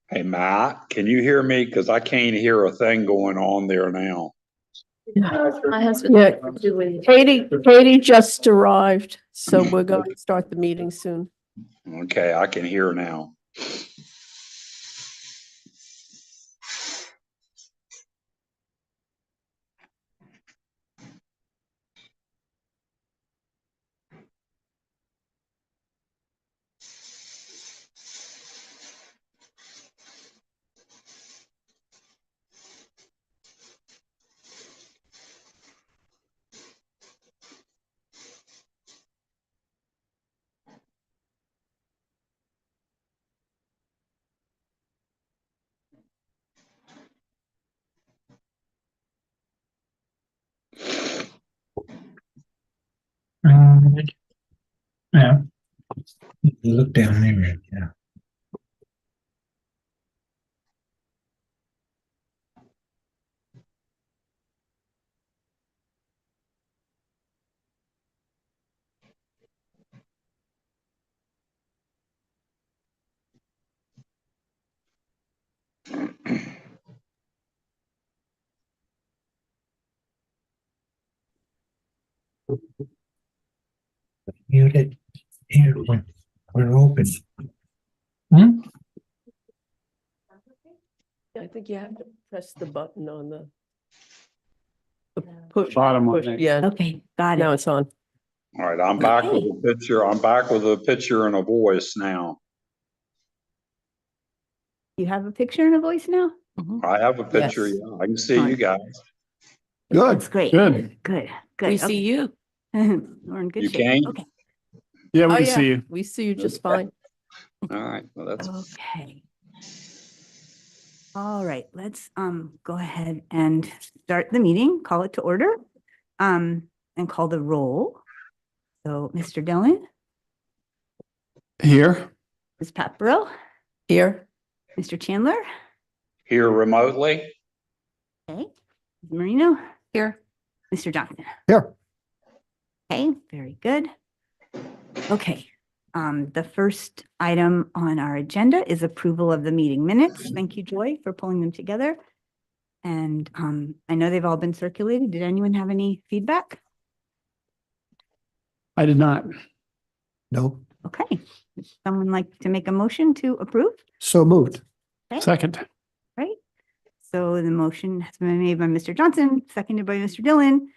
Hey, Matt, can you hear me? Because I can't hear a thing going on there now. My husband. Yeah, Katie just arrived, so we're going to start the meeting soon. Okay, I can hear now. Yeah. You look down there, yeah. Muted. Here, we're open. I think you have to press the button on the push. Bottom one, Push, yeah, Okay, got now it. it's on. All right, I'm back with a picture. I'm back with a picture and a voice now. You have a picture and a voice now? I have a picture. Yes. Yeah, I can see you guys. That's great. Good. Good. We see you. We're in good You shape. can? Okay. Yeah, we Oh, can yeah, see you. we see you just Okay. fine. All right. Well, that's Okay. All right, let's go ahead and start the meeting, call it to order, and call the roll. So Mr. Dillon, Here. Ms. Papero, Here, Mr. Chandler, here remotely. okay, Ms. Marino, here. Mr. Johnson. Here. Okay, very good. Okay, the first item on our agenda is approval of the meeting minutes. Thank you, Joy, for pulling them together. And I know they've all been circulated. Did anyone have any feedback? I did not. No, Okay, would someone like to make a motion to approve? so moved. Okay, Second. right. So the motion has been made by Mr. Johnson, seconded by Mr. Dillon.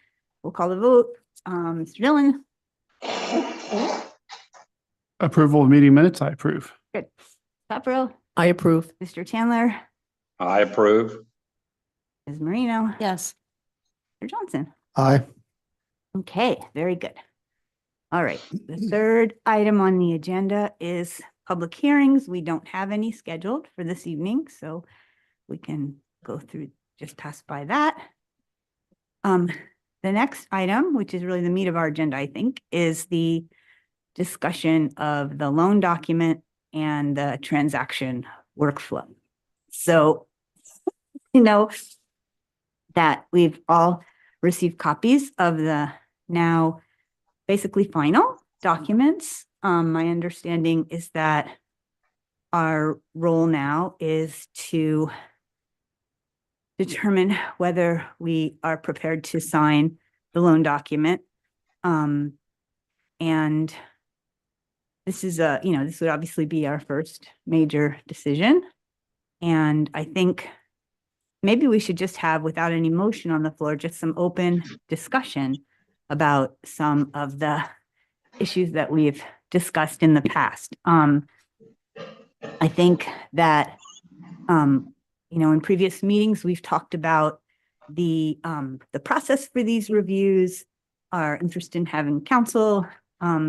We'll call the vote. Mr. Dillon, Approval of meeting minutes, I approve. good. Papero, I approve. Mr. Chandler, I approve. Ms. Marino, Yes. Mr. Johnson. Aye. Okay, very good. All right, the third item on the agenda is public hearings. We don't have any scheduled for this evening, so we can go through, just pass by that. The next item, which is really the meat of our agenda, I think, is the discussion of the loan document and the transaction workflow. So, you know, that we've all received copies of the now basically final documents. My understanding is that our role now is to determine whether we are prepared to sign the loan document. And this is this would obviously be our first major decision. And I think maybe we should just have, without any motion on the floor, just some open discussion about some of the issues that we've discussed in the past. I think that, in previous meetings, we've talked about the process for these reviews, our interest in having counsel,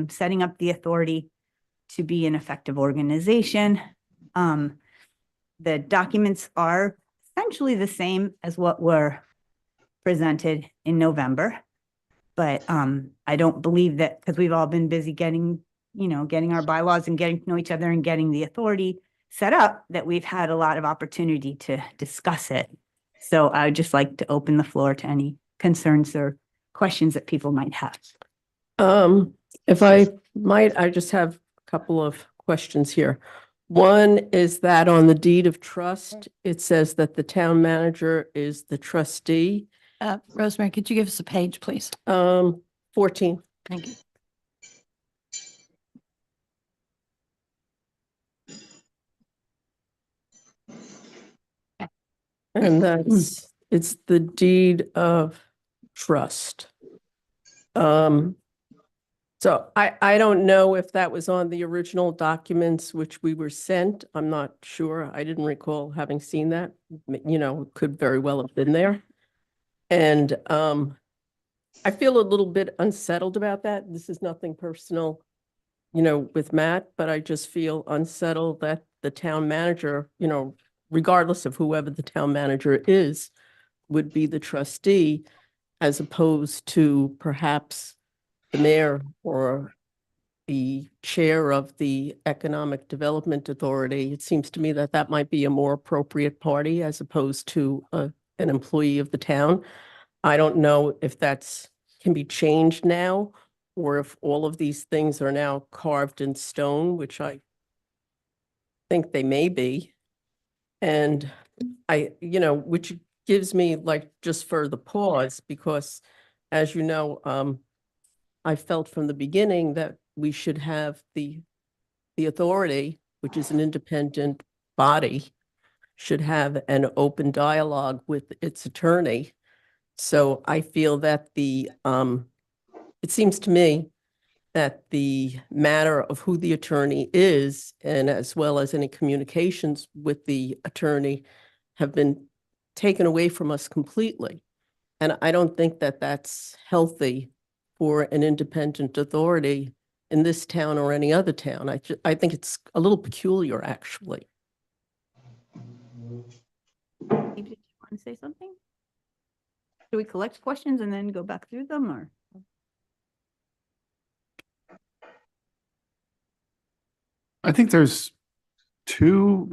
setting up the authority to be an effective organization. The documents are essentially the same as what were presented in November. But I don't believe that, because we've all been busy getting our bylaws and getting to know each other and getting the authority set up, that we've had a lot of opportunity to discuss it. So I would just like to open the floor to any concerns or questions that people might have. If I might, I just have a couple of questions here. One is that on the deed of trust, it says that the town manager is the trustee. Rosemary, could you give us a page, please? 14. Thank you. And it's the deed of trust. So I don't know if that was on the original documents which we were sent. I'm not sure. I didn't recall having seen that. You know, it could very well have been there. And I feel a little bit unsettled about that. This is nothing personal, you know, with Matt, but I just feel unsettled that the town manager, you know, regardless of whoever the town manager is, would be the trustee as opposed to perhaps the mayor or the chair of the Economic Development Authority. It seems to me that that might be a more appropriate party as opposed to an employee of the town. I don't know if that's can be changed now or if all of these things are now carved in stone, which I think they may be. And you know, which gives me like just further pause because as you know, I felt from the beginning that we should have the authority, which is an independent body, should have an open dialogue with its attorney. So I feel that it seems to me that the matter of who the attorney is, and as well as any communications with the attorney, have been taken away from us completely. And I don't think that that's healthy for an independent authority in this town or any other town. I think it's a little peculiar, actually. Did you want to say something? Do we collect questions and then go back through them or? I think there's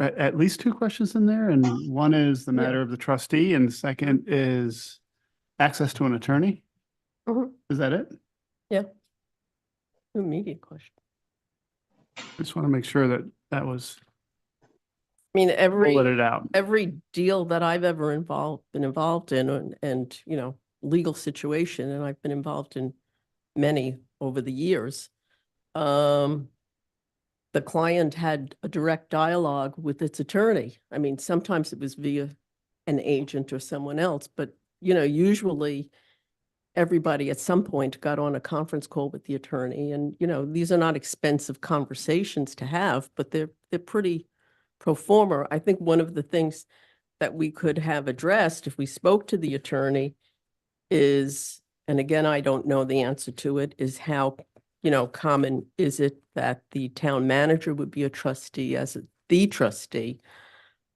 at least two questions in there, and one is the matter of the trustee, and the second is access to an attorney. Mhm. Is that it? Immediate question. I just want to make sure that that was I mean, bulleted it out. every deal that I've ever been involved in and, you know, legal situation, and I've been involved in many over the years. The client had a direct dialogue with its attorney. I mean, sometimes it was via an agent or someone else, but, you know, usually everybody at some point got on a conference call with the attorney. And, you know, these are not expensive conversations to have, but they're pretty pro forma. I think one of the things that we could have addressed if we spoke to the attorney is, and again, I don't know the answer to it, is how, you know, common is it that the town manager would be a trustee the trustee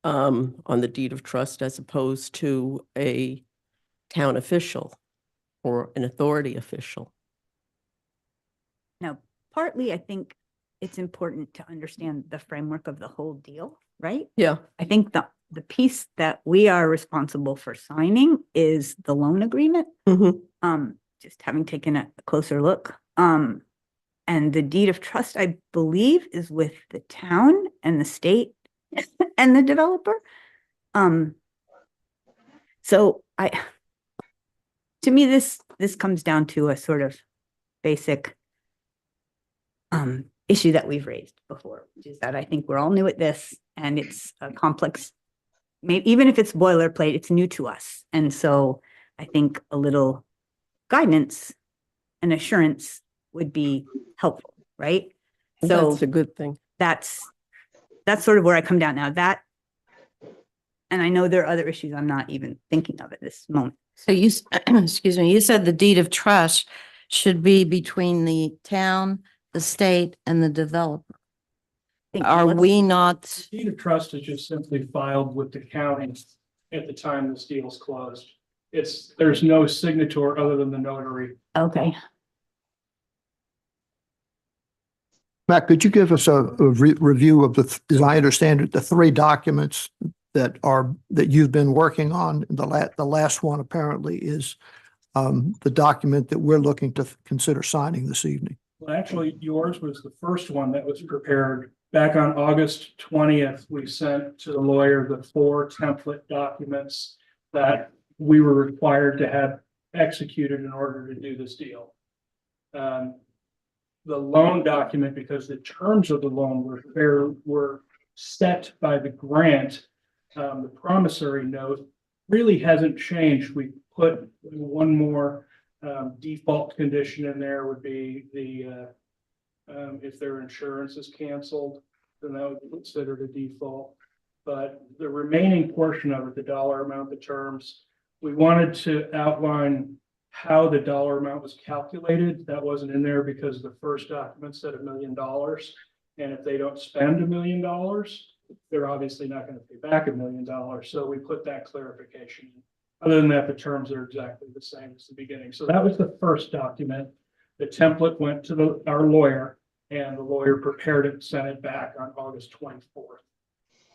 on the deed of trust as opposed to a town official or an authority official. No, partly I think it's important to understand the framework of the whole deal, right? Yeah. I think the piece that we are responsible for signing is the loan agreement. Mhm. Just having taken a closer look. And the deed of trust, I believe, is with the town and the state and the developer. So to me, this comes down to a sort of basic issue that we've raised before, which is that I think we're all new at this and it's a complex, maybe even if it's boilerplate, it's new to us. And so I think a little guidance and assurance would be helpful, right? So That's a good thing. that's sort of where I come down now. That, and I know there are other issues I'm not even thinking of at this moment. So you, excuse me, you said the deed of trust should be between the town, the state, and the developer. Are we not? Deed of trust is just simply filed with the county at the time this deal is closed. There's no signature other than the notary. Okay. Matt, could you give us a review of as I understand it, the three documents that you've been working on? The last one apparently is the document that we're looking to consider signing this evening. Well, actually, yours was the first one that was prepared back on August 20th, we sent to the lawyer the 4 template documents that we were required to have executed in order to do this deal. The loan document, because the terms of the loan were set by the grant, the promissory note really hasn't changed. We put one more default condition in there would be the if their insurance is canceled, then that would be considered a default. But the remaining portion of it, the dollar amount, the terms, we wanted to outline how the dollar amount was calculated. That wasn't in there because the first document said $1 million. And if they don't spend $1 million, they're obviously not going to pay back $1 million. So we put that clarification in. Other than that, the terms are exactly the same as the beginning. So that was the first document. The template went to our lawyer, and the lawyer prepared it and sent it back on August 24th.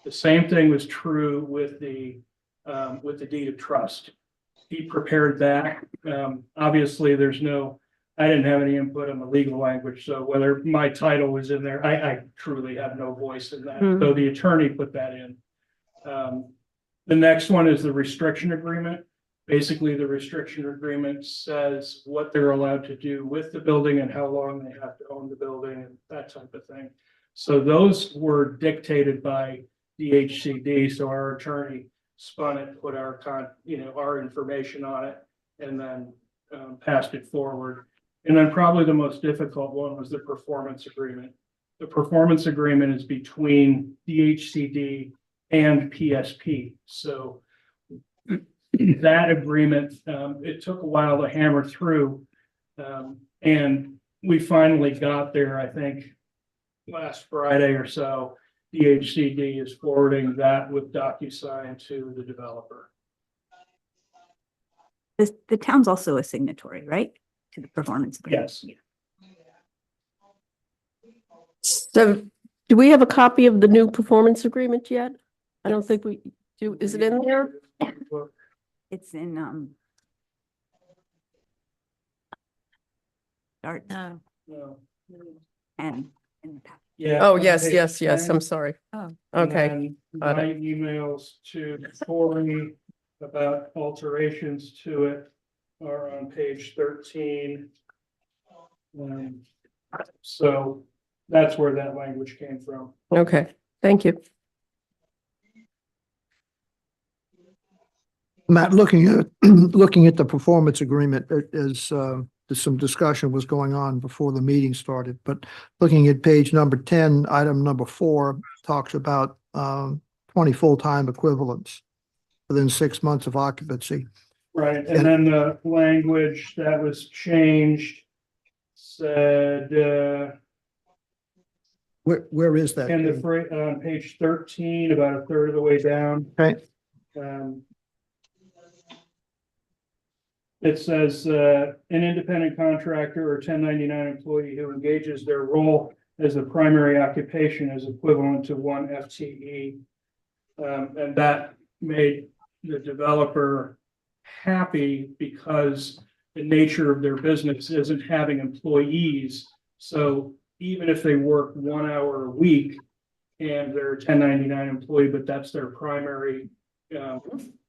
The same thing was true with the deed of trust. He prepared that. Obviously, I didn't have any input on the legal language, so whether my title was in there, I truly have no voice in that. So the attorney put that in. The next one is the restriction agreement. Basically, the restriction agreement says what they're allowed to do with the building and how long they have to own the building and that type of thing. So those were dictated by DHCD. So our attorney spun it, put our information on it, and then passed it forward. And then probably the most difficult one was the performance agreement. The performance agreement is between DHCD and PSP. So that agreement, it took a while to hammer through, and we finally got there, I think, last Friday or so. DHCD is forwarding that with DocuSign to the developer. The town's also a signatory, right? To the performance agreement. Yes. So do we have a copy of the new performance agreement yet? I don't think we do. Is it in there? It's in, start No. No. and. Yeah. Oh, on yes, page yes, yes. 10, I'm sorry. Oh. Okay. and got then it. my emails to Cory about alterations to it are on page 13. So that's where that language came from. Okay, thank you. Matt, looking at the performance agreement, some discussion was going on before the meeting started, but looking at page number 10, item number 4 talks about 20 full-time equivalents within 6 months of occupancy. Right, and then the language that was changed said, Where is that? in the on page 13, about a third of the way down. Okay. It says, an independent contractor or 1099 employee who engages their role as the primary occupation is equivalent to 1 FTE. And that made the developer happy because the nature of their business isn't having employees. So even if they work 1 hour a week and they're a 1099 employee, but that's their primary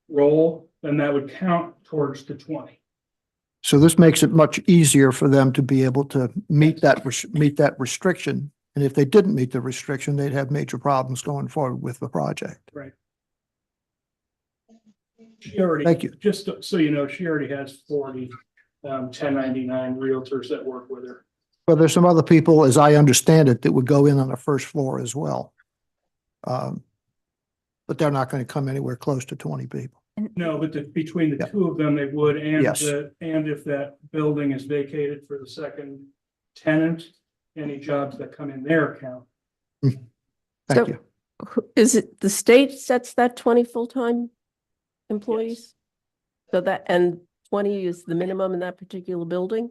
role, then that would count towards the 20. So this makes it much easier for them to be able to meet that restriction. And if they didn't meet the restriction, they'd have major problems going forward with the project. Right. She already, Thank you. just so you know, she already has 40 1099 realtors that work with her. Well, there's some other people, as I understand it, that would go in on the first floor as well. But they're not going to come anywhere close to 20 people. No, but between the Yeah. two of them, they would, and Yes. and if that building is vacated for the second tenant, any jobs that come in there count. Thank you. Is it the state sets that 20 full-time employees? So that, and 20 is the minimum in that particular building?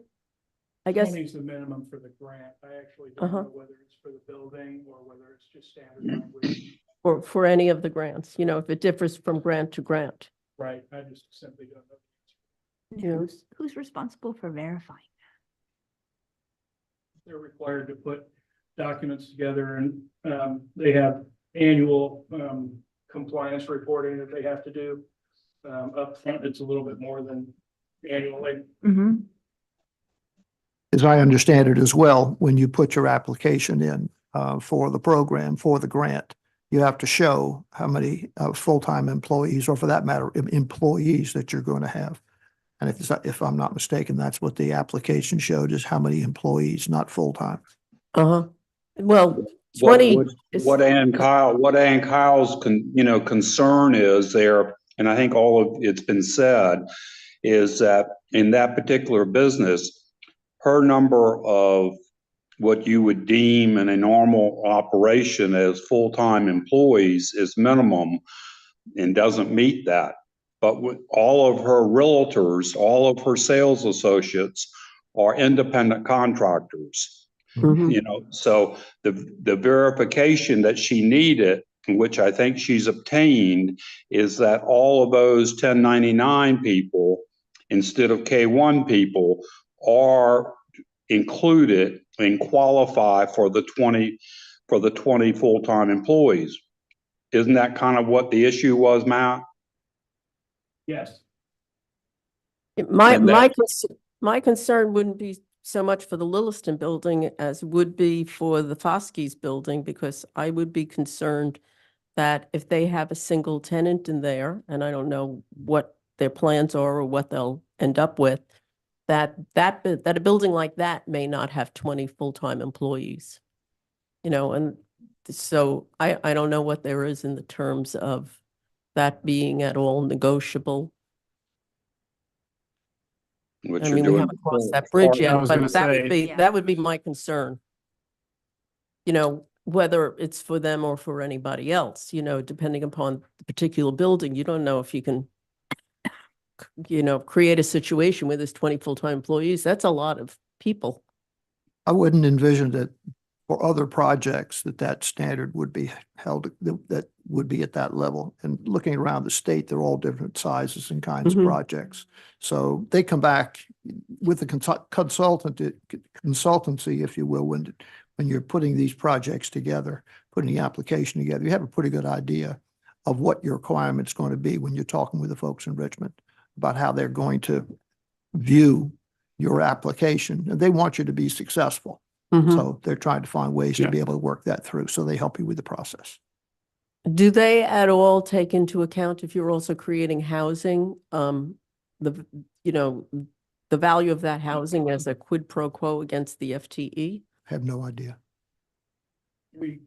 I guess, 20 is the minimum for the grant. I actually don't know whether it's for the building or whether it's just standard language. or for any of the grants, if it differs from grant to grant. Right, I just simply don't know. Yeah. Who's responsible for verifying? They're required to put documents together and, they have annual, compliance reporting that they have to do. Upfront, it's a little bit more than annually. Mm-hmm. As I understand it as well, when you put your application in for the program, for the grant, you have to show how many full-time employees, or for that matter, employees that you're going to have. And if I'm not mistaken, that's what the application showed, is how many employees, not full-time. Uh-huh. Well, What, 20 what, is. what Ann Kyle's concern is there, and I think all of it's been said, is that in that particular business, her number of what you would deem in a normal operation as full-time employees is minimum and doesn't meet that. But with all of her realtors, all of her sales associates are independent contractors. Mhm. You know, so the verification that she needed, which I think she's obtained, is that all of those 1099 people, instead of K1 people, are included and qualify for the 20 full-time employees. Isn't that kind of what the issue was, Matt? Yes. My, And my, that- my concern wouldn't be so much for the Lilliston building as would be for the Foskey's building, because I would be concerned that if they have a single tenant in there, and I don't know what their plans are or what they'll end up with, that a building like that may not have 20 full-time employees. You know, and so I don't know what there is in the terms of that being at all negotiable. Which I you're mean, we doing haven't crossed that before. bridge I yet, was but gonna say- that would be my concern. You know, whether it's for them or for anybody else, you know, depending upon the particular building, you don't know if you can, you know, create a situation where there's 20 full-time employees. That's a lot of people. I wouldn't envision that for other projects that standard would be held, that would be at that level. And looking around the state, they're all different sizes and kinds of Mhm. projects. So they come back with the consultancy, if you will, when you're putting these projects together, putting the application together, you have a pretty good idea of what your requirement's going to be when you're talking with the folks in Richmond about how they're going to view your application. And they want you to be successful. Mhm. So they're trying to find ways to Yeah. be able to work that through. So they help you with the process. Do they at all take into account if you're also creating housing, the, you know, the value of that housing as a quid pro quo against the FTE? I have no idea. We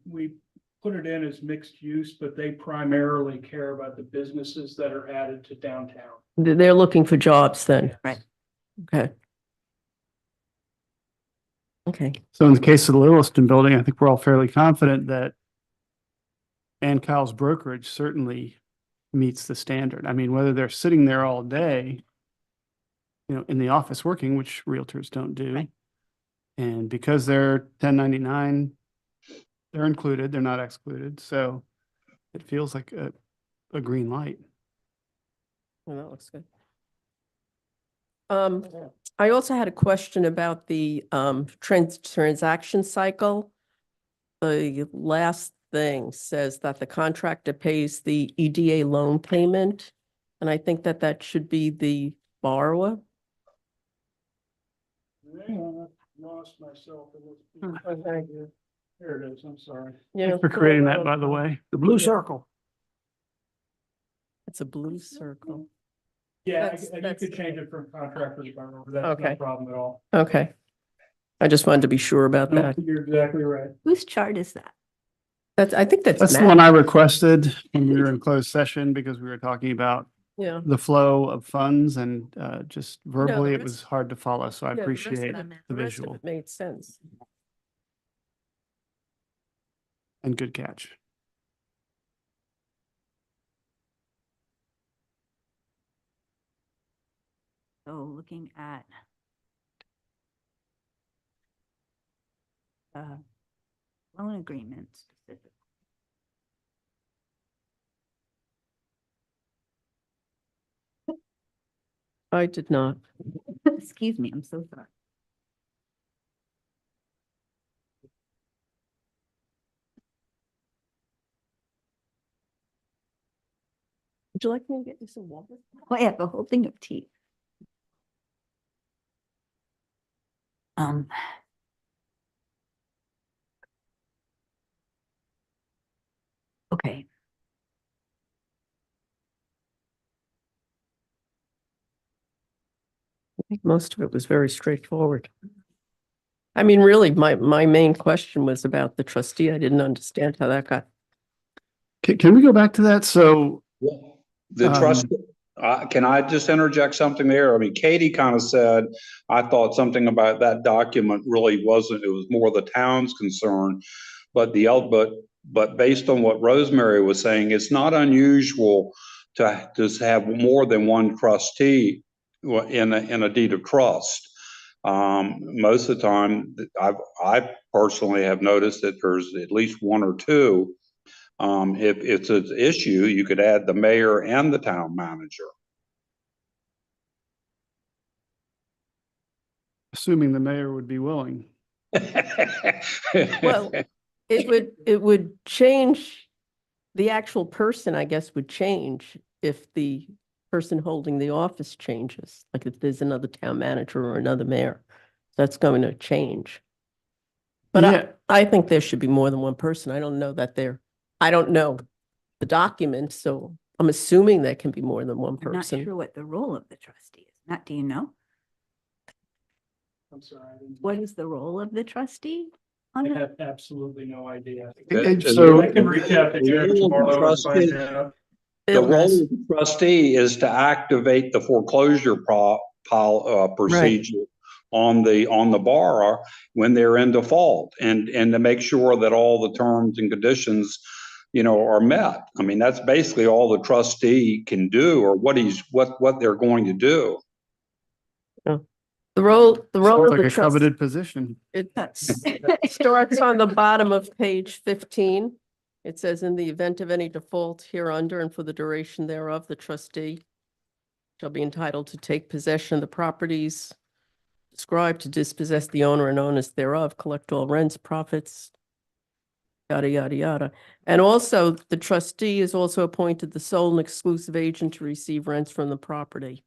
put it in as mixed use, but they primarily care about the businesses that are added to downtown. They're looking for jobs then? Right. Okay. Okay. So in the case of the Lilliston building, I think we're all fairly confident that Ann Kyle's brokerage certainly meets the standard. I mean, whether they're sitting there all day, you know, in the office working, which realtors don't do. Right. And because they're 1099, they're included, they're not excluded. So it feels like a green light. Well, that looks good. I also had a question about the transaction cycle. The last thing says that the contractor pays the EDA loan payment, and I think that that should be the borrower. Hang on, I lost myself. There it is, I'm sorry. Yeah. Thanks for creating that, by the way. The blue circle. It's a blue circle. Yeah, That's- you that's could the change thing. it from contractor to borrower. That's no Okay. problem at all. Okay. I just wanted to be sure about No, that. you're exactly right. Whose chart is that? I think that's That's the Matt. one I requested when we were in closed session because we were talking about Yeah. the flow of funds and just verbally, it rest- was hard to follow. So I Yeah, the rest of appreciate it- the The rest of visual it made sense. and good catch. So looking at loan agreements specifically. I did not. Excuse me, I'm so sorry. Would you like me to get you some water? Oh, I have a whole thing of tea. Um. Okay, I think most of it was very straightforward. I mean, really, my main question was about the trustee. I didn't understand how that got. Can we go back to that? So, The trust, Um, can I just interject something there? I mean, Katie kind of said, I thought something about that document really wasn't, it was more the town's concern. But but based on what Rosemary was saying, it's not unusual to just have more than one trustee in a deed of trust. Most of the time, I personally have noticed that there's at least one or two. If it's an issue, you could add the mayor and the town manager. assuming the mayor would be willing. Well, it would change, the actual person, I guess, would change if the person holding the office changes, like if there's another town manager or another mayor, that's going to change. But Yeah. I think there should be more than one person. I don't know I don't know the documents, so I'm assuming there can be more than one I'm not person. sure what the role of the trustee is. Matt, do you know? I'm sorry. What is the role of the trustee? I on it? have absolutely no idea. So- I can reach out to Eric tomorrow and find out. The Bill role has- of the trustee is to activate the foreclosure procedure on the borrower when they're in default, and to make sure that all the terms and conditions, are met. I mean, that's basically all the trustee can do, or what they're going to do. The role Sounds of like the a trustee. coveted position. It starts on the bottom of page 15. It says, in the event of any default hereunder and for the duration thereof, the trustee shall be entitled to take possession of the properties described, to dispossess the owner and owners thereof, collect all rents, profits, yada, yada, yada. And also, the trustee is also appointed the sole and exclusive agent to receive rents from the property.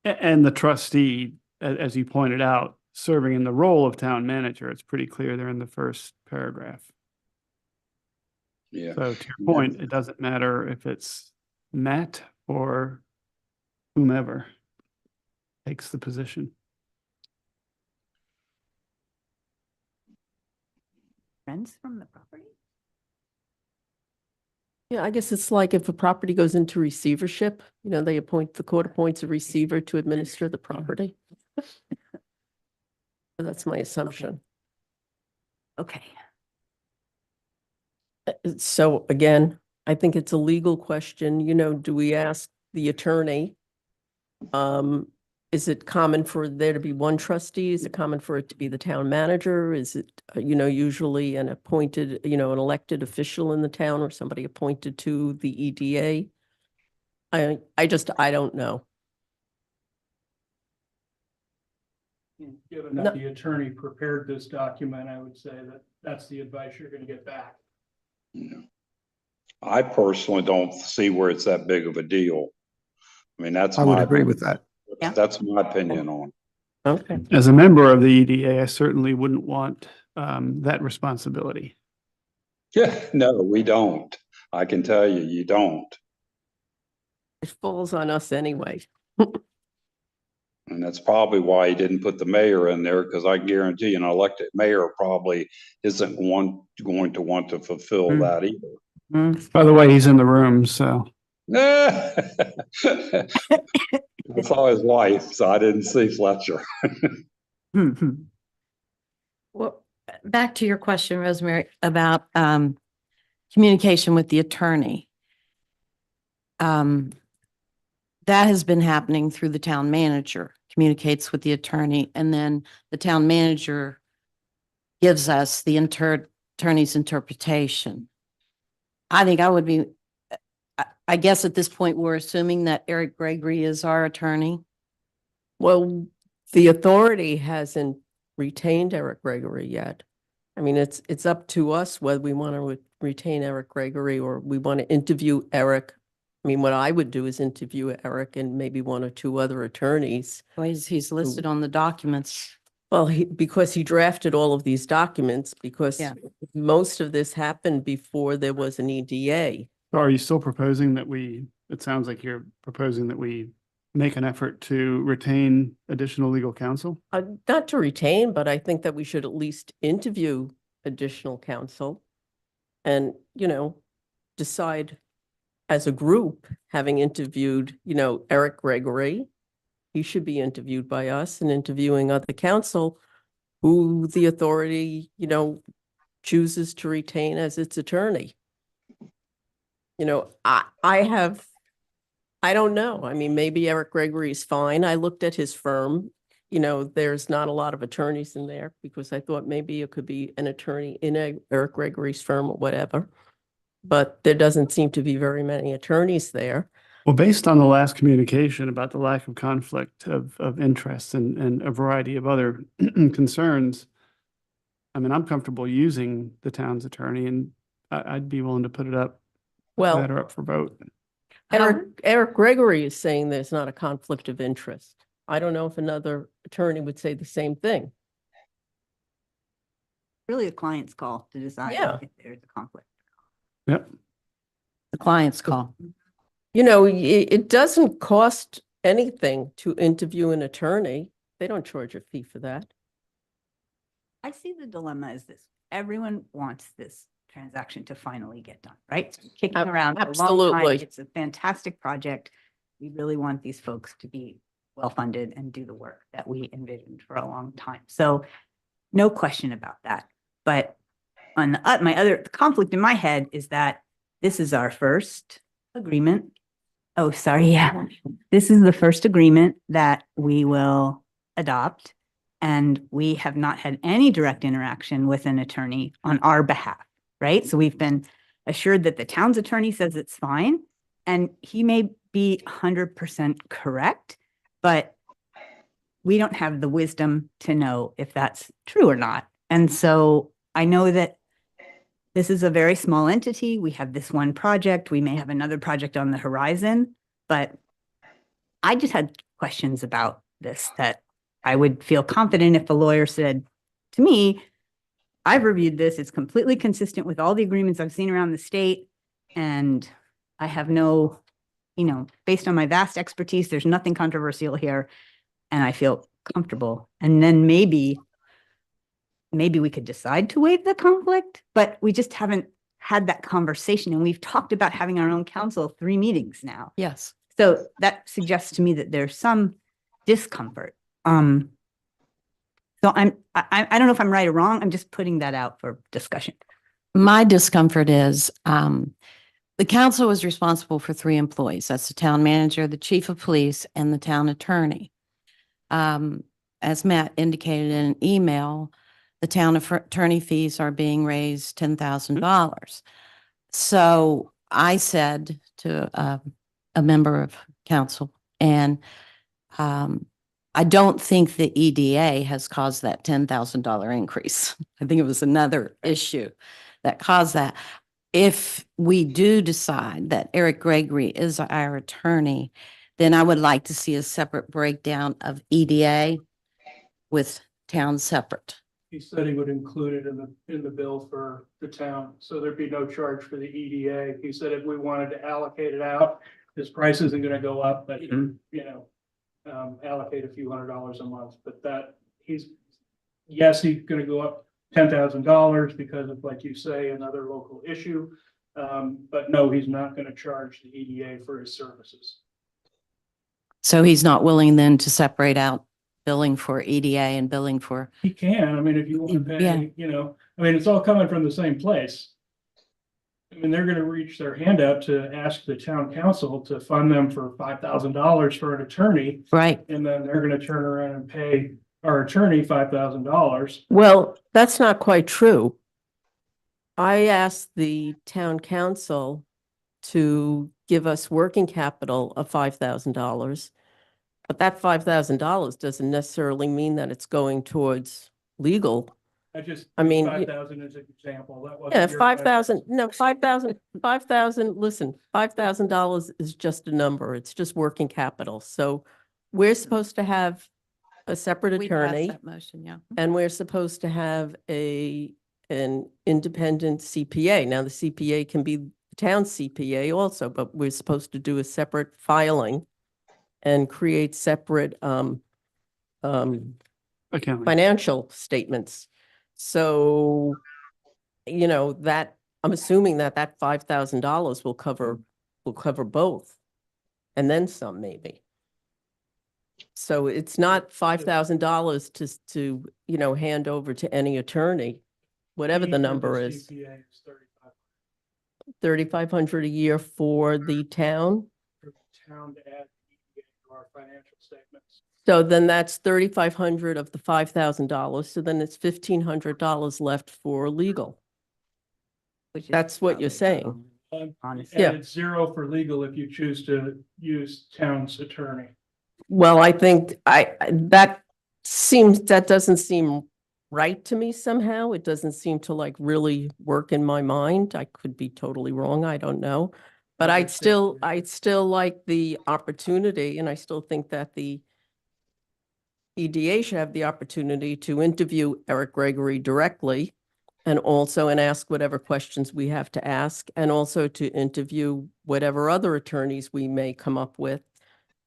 And the trustee, as you pointed out, serving in the role of town manager, it's pretty clear there in the first paragraph. Yeah. So to your point, it doesn't matter if it's Matt or whomever takes the position. Rents from the property? Yeah, I guess it's like if a property goes into receivership, the court appoints a receiver to administer the property. That's my assumption. Okay. So again, I think it's a legal question, do we ask the attorney? Is it common for there to be one trustee? Is it common for it to be the town manager? Is it, usually an appointed, an elected official in the town or somebody appointed to the EDA? I don't know. Given No. that the attorney prepared this document, I would say that that's the advice you're going to get back. I personally don't see where it's that big of a deal. I mean, I would agree with that. Yeah. That's my opinion on Okay. As a member of the EDA, I certainly wouldn't want that responsibility. it. Yeah, no, we don't. I can tell you, you don't. It falls on us anyway. And that's probably why he didn't put the mayor in there, because I guarantee an elected mayor probably isn't going to want to fulfill Hmm. that either. By the way, he's in the room, so. I saw his wife, so I didn't see Fletcher. Well, back to your question, Rosemary, about communication with the attorney. That has been happening through the town manager, communicates with the attorney, and then the town manager gives us the attorney's interpretation. I think I guess at this point, we're assuming that Eric Gregory is our attorney. Well, the authority hasn't retained Eric Gregory yet. I mean, it's up to us whether we want to retain Eric Gregory, or we want to interview Eric. I mean, what I would do is interview Eric and maybe one or two other attorneys. Well, he's listed on the documents. Well, because he drafted all of these documents, because Yeah. most of this happened before there was an EDA. So are you still proposing that it sounds like you're proposing that we make an effort to retain additional legal counsel? Not to retain, but I think that we should at least interview additional counsel and, decide as a group, having interviewed, Eric Gregory, he should be interviewed by us, and interviewing other counsel who the authority, chooses to retain as its attorney. I don't know. I mean, maybe Eric Gregory is fine. I looked at his firm. There's not a lot of attorneys in there, because I thought maybe it could be an attorney in Eric Gregory's firm or whatever. But there doesn't seem to be very many attorneys there. Well, based on the last communication about the lack of conflict of interest and a variety of other concerns, I mean, I'm comfortable using the town's attorney, and I'd be willing to put it up, Well, matter up for vote. Eric Gregory is saying there's not a conflict of interest. I don't know if another attorney would say the same thing. Really a client's call to decide Yeah. if there's a conflict. Yep. The client's call. It doesn't cost anything to interview an attorney. They don't charge a fee for that. I see the dilemma as this. Everyone wants this transaction to finally get done, right? It's been kicking around for a long time. Absolutely. It's a fantastic project. We really want these folks to be well-funded and do the work that we envisioned for a long time. So no question about that. But on the conflict in my head is that this is our first agreement. Oh, sorry. Yeah. This is the first agreement that we will adopt. And we have not had any direct interaction with an attorney on our behalf, right? So we've been assured that the town's attorney says it's fine. And he may be 100% correct, but we don't have the wisdom to know if that's true or not. And so I know that this is a very small entity. We have this one project. We may have another project on the horizon, but I just had questions about this that I would feel confident if a lawyer said to me, I've reviewed this. It's completely consistent with all the agreements I've seen around the state. And I have no, based on my vast expertise, there's nothing controversial here. And I feel comfortable. And then maybe we could decide to waive the conflict, but we just haven't had that conversation. And we've talked about having our own counsel 3 meetings now. Yes. So that suggests to me that there's some discomfort. So I don't know if I'm right or wrong. I'm just putting that out for discussion. My discomfort is the council is responsible for 3 employees. That's the town manager, the chief of police, and the town attorney. As Matt indicated in an email, the town attorney fees are being raised $10,000. So I said to a member of council, and I don't think the EDA has caused that $10,000 increase. I think it was another issue that caused that. If we do decide that Eric Gregory is our attorney, then I would like to see a separate breakdown of EDA with town separate. He said he would include it in the bill for the town, so there'd be no charge for the EDA. He said if we wanted to allocate it out, his price isn't gonna go up, but allocate a few $100s a month, but he's gonna go up $10,000 because of, like you say, another local issue. But no, he's not gonna charge the EDA for his services. So he's not willing then to separate out billing for EDA and billing for, He can, I mean, if you want to pay, it's all coming from the same place. I mean, they're gonna reach their hand out to ask the town council to fund them for $5,000 for an attorney. right? And then they're gonna turn around and pay our attorney $5,000. Well, that's not quite true. I asked the town council to give us working capital of $5,000. But that $5,000 doesn't necessarily mean that it's going towards legal. I mean, 5,000 is an example. That wasn't yeah, your 5,000, no, 5,000, listen, $5,000 is just a number. It's just working capital. So we're supposed to have a separate We passed attorney that motion, yeah. and we're supposed to have an independent CPA. Now, the CPA can be the town CPA also, but we're supposed to do a separate filing and create separate Accounting. financial statements. So, you know, that, I'm assuming that that $5,000 will cover both. And then some, maybe. So it's not $5,000 to, you know, hand over to any attorney, whatever fee the for number is. CPA is 35 $3,500 a year for the town. for the town to add the EDA to our financial statements. So then that's $3,500 of the $5,000. So then it's $1,500 left for legal. which is That's what you're probably- saying. Honestly. Yeah. Added zero for legal if you choose to use town's attorney. Well, I think that doesn't seem right to me somehow. It doesn't seem to like really work in my mind. I could be totally wrong. I don't know. But I would say I'd still like the opportunity, and I still think that the EDA should have the opportunity to interview Eric Gregory directly and also ask whatever questions we have to ask, and also to interview whatever other attorneys we may come up with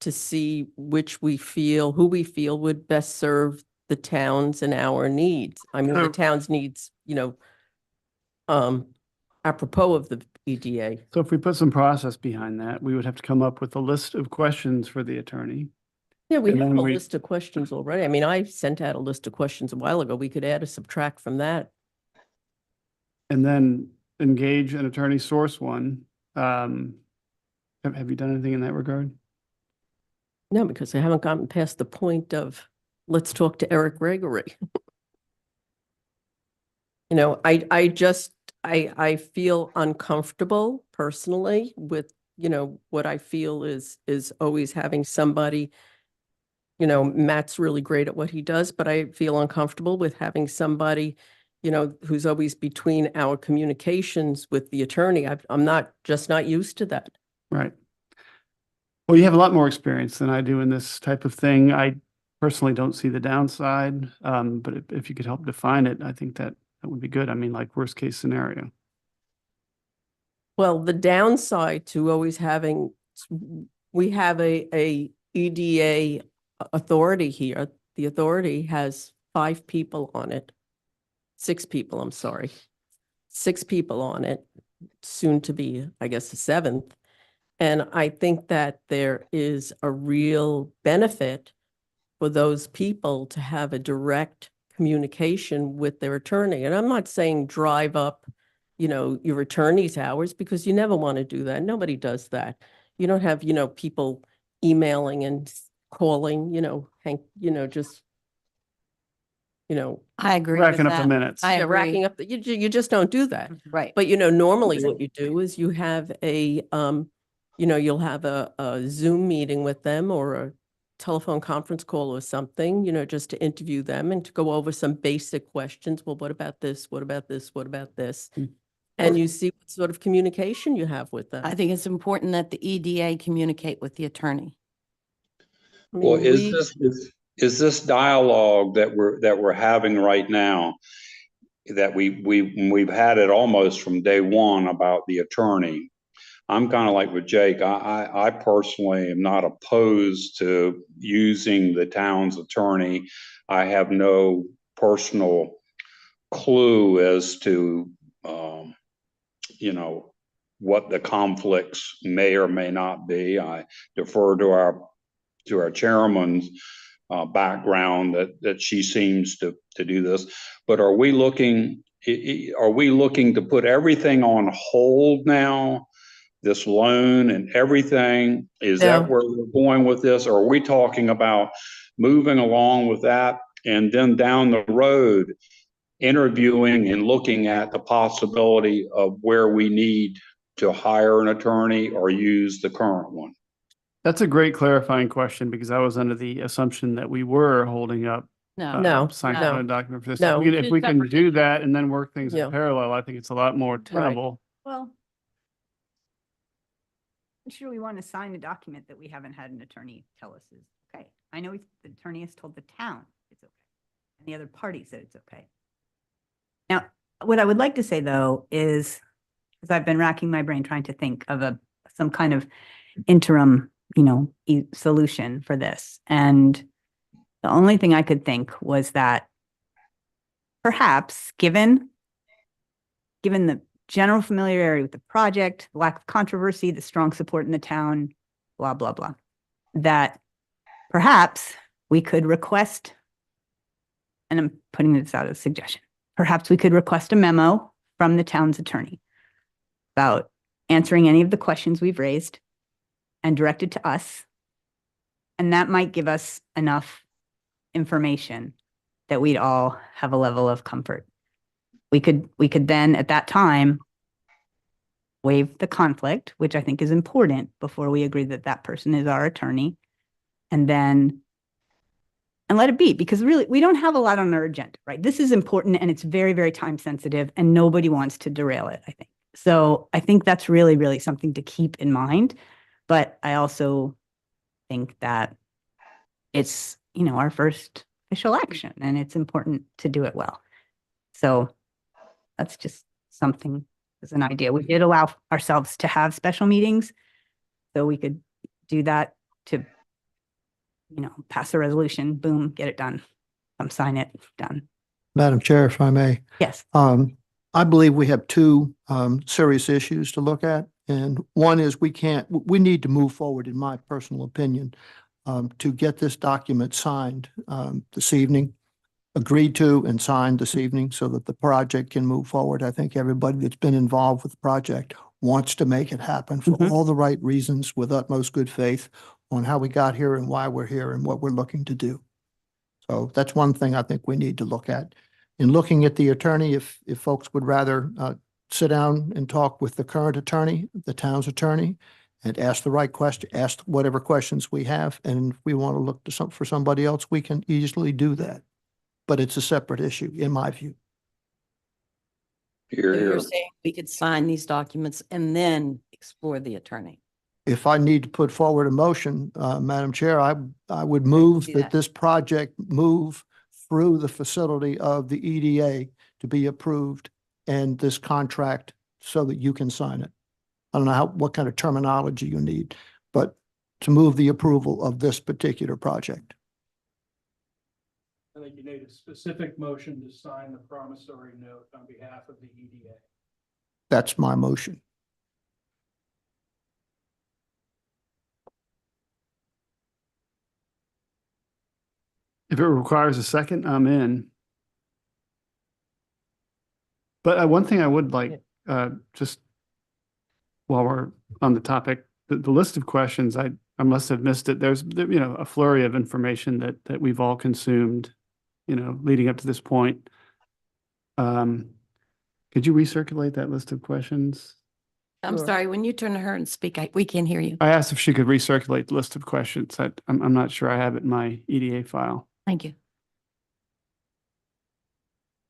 to see who we feel would best serve the towns and our needs. I mean, the So- town's needs, you know, apropos of the EDA. So if we put some process behind that, we would have to come up with a list of questions for the attorney. Yeah, we And have then a we- list of questions already. I mean, I sent out a list of questions a while ago. We could add or subtract from that. And then engage an attorney, source one. Have you done anything in that regard? No, because I haven't gotten past the point of, let's talk to Eric Gregory. You know, I feel uncomfortable personally with, you know, what I feel is always having somebody, you know, Matt's really great at what he does, but I feel uncomfortable with having somebody, you know, who's always between our communications with the attorney. I'm not used to that. Right. Well, you have a lot more experience than I do in this type of thing. I personally don't see the downside, but if you could help define it, I think that would be good. I mean, like worst case scenario. Well, the downside to always having, we have a EDA authority here. The authority has 5 people on it. 6 people, I'm sorry. 6 people on it, soon to be, I guess, the 7th. And I think that there is a real benefit for those people to have a direct communication with their attorney. And I'm not saying drive up, you know, your attorney's hours, because you never want to do that. Nobody does that. You don't have, you know, people emailing and calling, you know, just, you know, I agree with Racking up the that. minutes. I yeah, agree. racking up, you just don't do that. Right. But, you know, normally what you do is you have you know, you'll have a Zoom meeting with them or a telephone conference call or something, you know, just to interview them and to go over some basic questions. Well, what about this? What about this? What about this? Mm. And you see what sort of communication you have with them. I think it's important that the EDA communicate with the attorney. I Well, mean, is this dialogue that we're having right now, that we've had it almost from day one about the attorney? I'm kind of like with Jake. I personally am not opposed to using the town's attorney. I have no personal clue as to, you know, what the conflicts may or may not be. I defer to our chairman's background that she seems to do this. But are we looking to put everything on hold now? This loan and everything, is that No. where we're going with this? Or are we talking about moving along with that and then down the road interviewing and looking at the possibility of where we need to hire an attorney or use the current one? That's a great clarifying question, because I was under the assumption that we were holding up No. No, signed no. on a document for this. No. If we can do that and then work things Yeah. in parallel, I think it's a lot more tenable. Well, I'm sure we want to sign a document that we haven't had an attorney tell us is okay. I know the attorney has told the town it's okay, and the other parties that it's okay. Now, what I would like to say though is, because I've been racking my brain trying to think of some kind of interim, solution for this, and the only thing I could think was that perhaps given the general familiarity with the project, lack of controversy, the strong support in the town, blah, blah, blah, that perhaps we could request, and I'm putting this out as a suggestion, perhaps we could request a memo from the town's attorney about answering any of the questions we've raised and direct it to us. And that might give us enough information that we'd all have a level of comfort. We could then at that time waive the conflict, which I think is important before we agree that that person is our attorney, and let it be, because really we don't have a lot on our agenda, right? This is important and it's very, very time sensitive and nobody wants to derail it, I think. So I think that's really, really something to keep in mind. But I also think that it's, our first official action and it's important to do it well. So that's just something as an idea. We did allow ourselves to have special meetings, so we could do that to, pass a resolution, boom, get it done. Sign it, done. Madam Chair, if I may, Yes. I believe we have two serious issues to look at. And one is we need to move forward, in my personal opinion, to get this document signed this evening, agreed to and signed this evening so that the project can move forward. I think everybody that's been involved with the project wants to make it happen for all the right reasons, with utmost good faith on how we got here and why we're here and what we're looking to do. So that's one thing I think we need to look at. In looking at the attorney, if folks would rather sit down and talk with the current attorney, the town's attorney, and ask the right question, ask whatever questions we have. And if we want to look to for somebody else, we can easily do that. But it's a separate issue, in my view. Here, So here. you're saying we could sign these documents and then explore the attorney. If I need to put forward a motion, Madam Chair, I would move do that that. this project move through the facility of the EDA to be approved and this contract so that you can sign it. I don't know what kind of terminology you need, but to move the approval of this particular project. I think you need a specific motion to sign the promissory note on behalf of the EDA. That's my motion. If it requires a second, I'm in. But one thing I would like, just while we're on the topic, the list of questions, I must have missed it. There's, a flurry of information that we've all consumed, leading up to this point. Could you recirculate that list of questions? I'm Sure. sorry, when you turn to her and speak, we can't hear you. I asked if she could recirculate the list of questions. I'm not sure I have it in my EDA file. Thank you.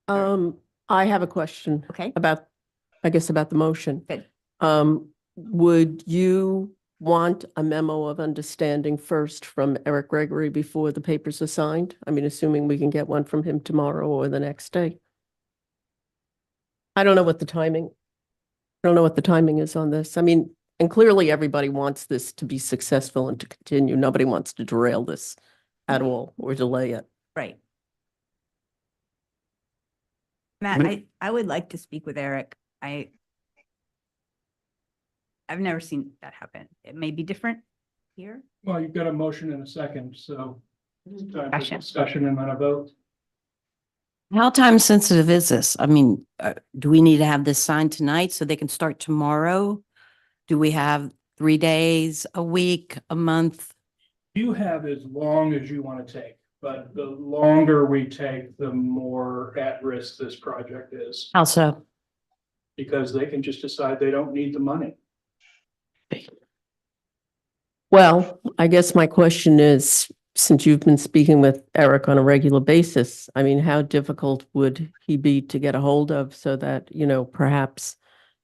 I have a question Okay. about the motion. Good. Would you want a memo of understanding first from Eric Gregory before the papers are signed? I mean, assuming we can get one from him tomorrow or the next day. I don't know what the timing is on this. I mean, and clearly everybody wants this to be successful and to continue. Nobody wants to derail this at all or delay it. Right. Matt, I would like to speak with Eric. I've never seen that happen. It may be different here. Well, you've got a motion and a second, so it's time for Discussion. discussion and then a vote. How time sensitive is this? I mean, do we need to have this signed tonight so they can start tomorrow? Do we have 3 days, a week, a month? You have as long as you want to take, but the longer we take, the more at risk this project is, How so? because they can just decide they don't need the money. Well, I guess my question is, since you've been speaking with Eric on a regular basis, I mean, how difficult would he be to get a hold of so that, perhaps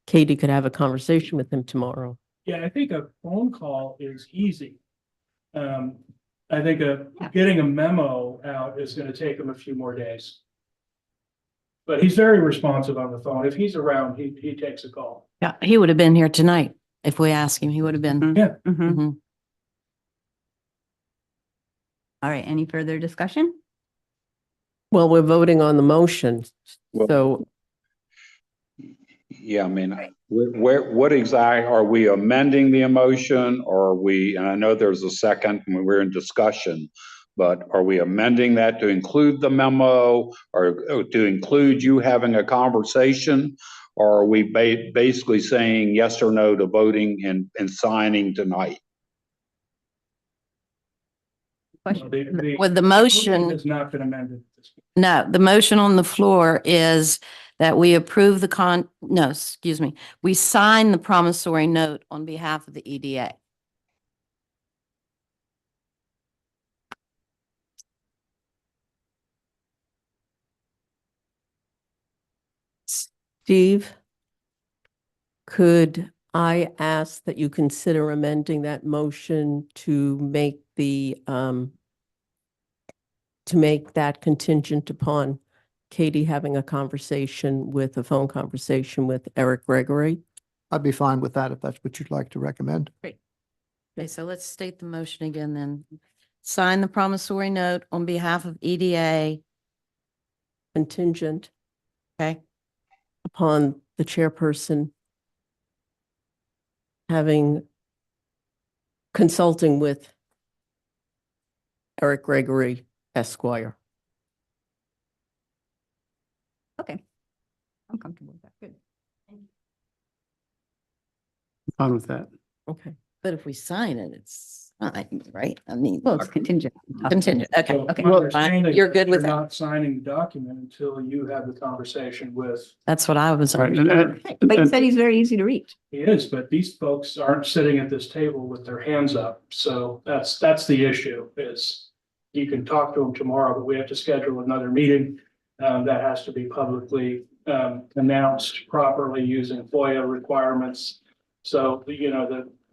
Katie could have a conversation with him tomorrow? Yeah, I think a phone call is easy. I think getting a memo out is gonna take him a few more days. But he's very responsive on the phone. If he's around, he takes a call. Yeah, he would have been here tonight. If we asked him, he would have been. Yeah. Mhm. Mhm. All right, any further discussion? Well, we're voting on the motion, Well- so Yeah, I mean, what exactly, are we amending the emotion or are we, and I know there's a second when we're in discussion, but are we amending that to include the memo or to include you having a conversation? Or are we basically saying yes or no to voting and signing tonight? Question. With the Motion motion, has not been amended. at this point. no, the motion on the floor is that we approve no, excuse me, we sign the promissory note on behalf of the E EDA. Steve, could I ask that you consider amending that motion to make that contingent upon Katie having a phone conversation with Eric Gregory? I'd be fine with that if that's what you'd like to recommend. Okay, so let's state the motion again then. Sign the promissory note on behalf of EDA, Contingent okay? upon the chairperson consulting with Eric Gregory Esquire. Okay. I'm comfortable with that. Good. Fine with that. Okay. But if we sign it, it's signed, right? I mean, Well, it's contingent. contingent, okay. So Okay. my Well, understanding you're is good with you're that. not signing the document until you have the conversation with. That's what I was. Right. But you said he's very easy to reach. He is, but these folks aren't sitting at this table with their hands up. So that's the issue is you can talk to them tomorrow, but we have to schedule another meeting. That has to be publicly announced properly using FOIA requirements. So,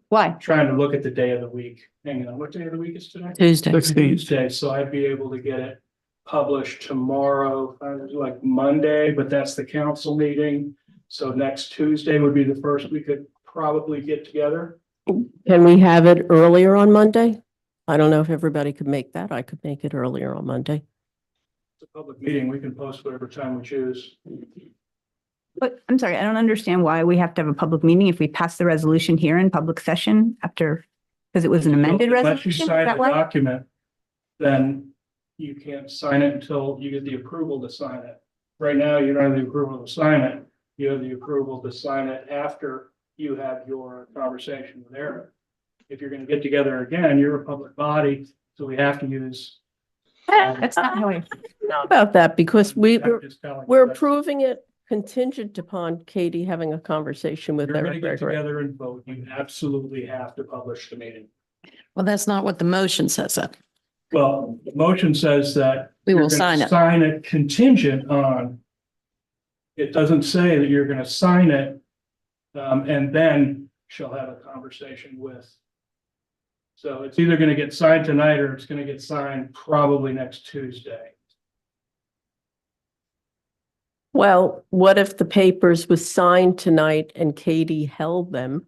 Why? trying to look at the day of the week. Hang on, what day of the week is today? Tuesday. 16th. Tuesday, so I'd be able to get it published tomorrow, like Monday, but that's the council meeting. So next Tuesday would be the first we could probably get together. Can we have it earlier on Monday? I don't know if everybody could make that. I could make it earlier on Monday. It's a public meeting. We can post whatever time we choose. But I'm sorry, I don't understand why we have to have a public meeting if we pass the resolution here in public session after, because it was an amended Unless you resolution? Is sign that the why? document, then you can't sign it until you get the approval to sign it. Right now, you don't have the approval to sign it. You have the approval to sign it after you have your conversation with Eric. If you're gonna get together again, you're a public body, so we have to use. That's not how I. Know about that because I'm just telling you, we're that's- approving it contingent upon Katie having a conversation with You're gonna Eric get Gregory. together and vote. You absolutely have to publish the meeting. Well, that's not what the motion says. Well, the motion says that. We will you're gonna sign it. Sign it contingent on. It doesn't say that you're gonna sign it. And then she'll have a conversation with. So it's either gonna get signed tonight or it's gonna get signed probably next Tuesday. Well, what if the papers was signed tonight and Katie held them?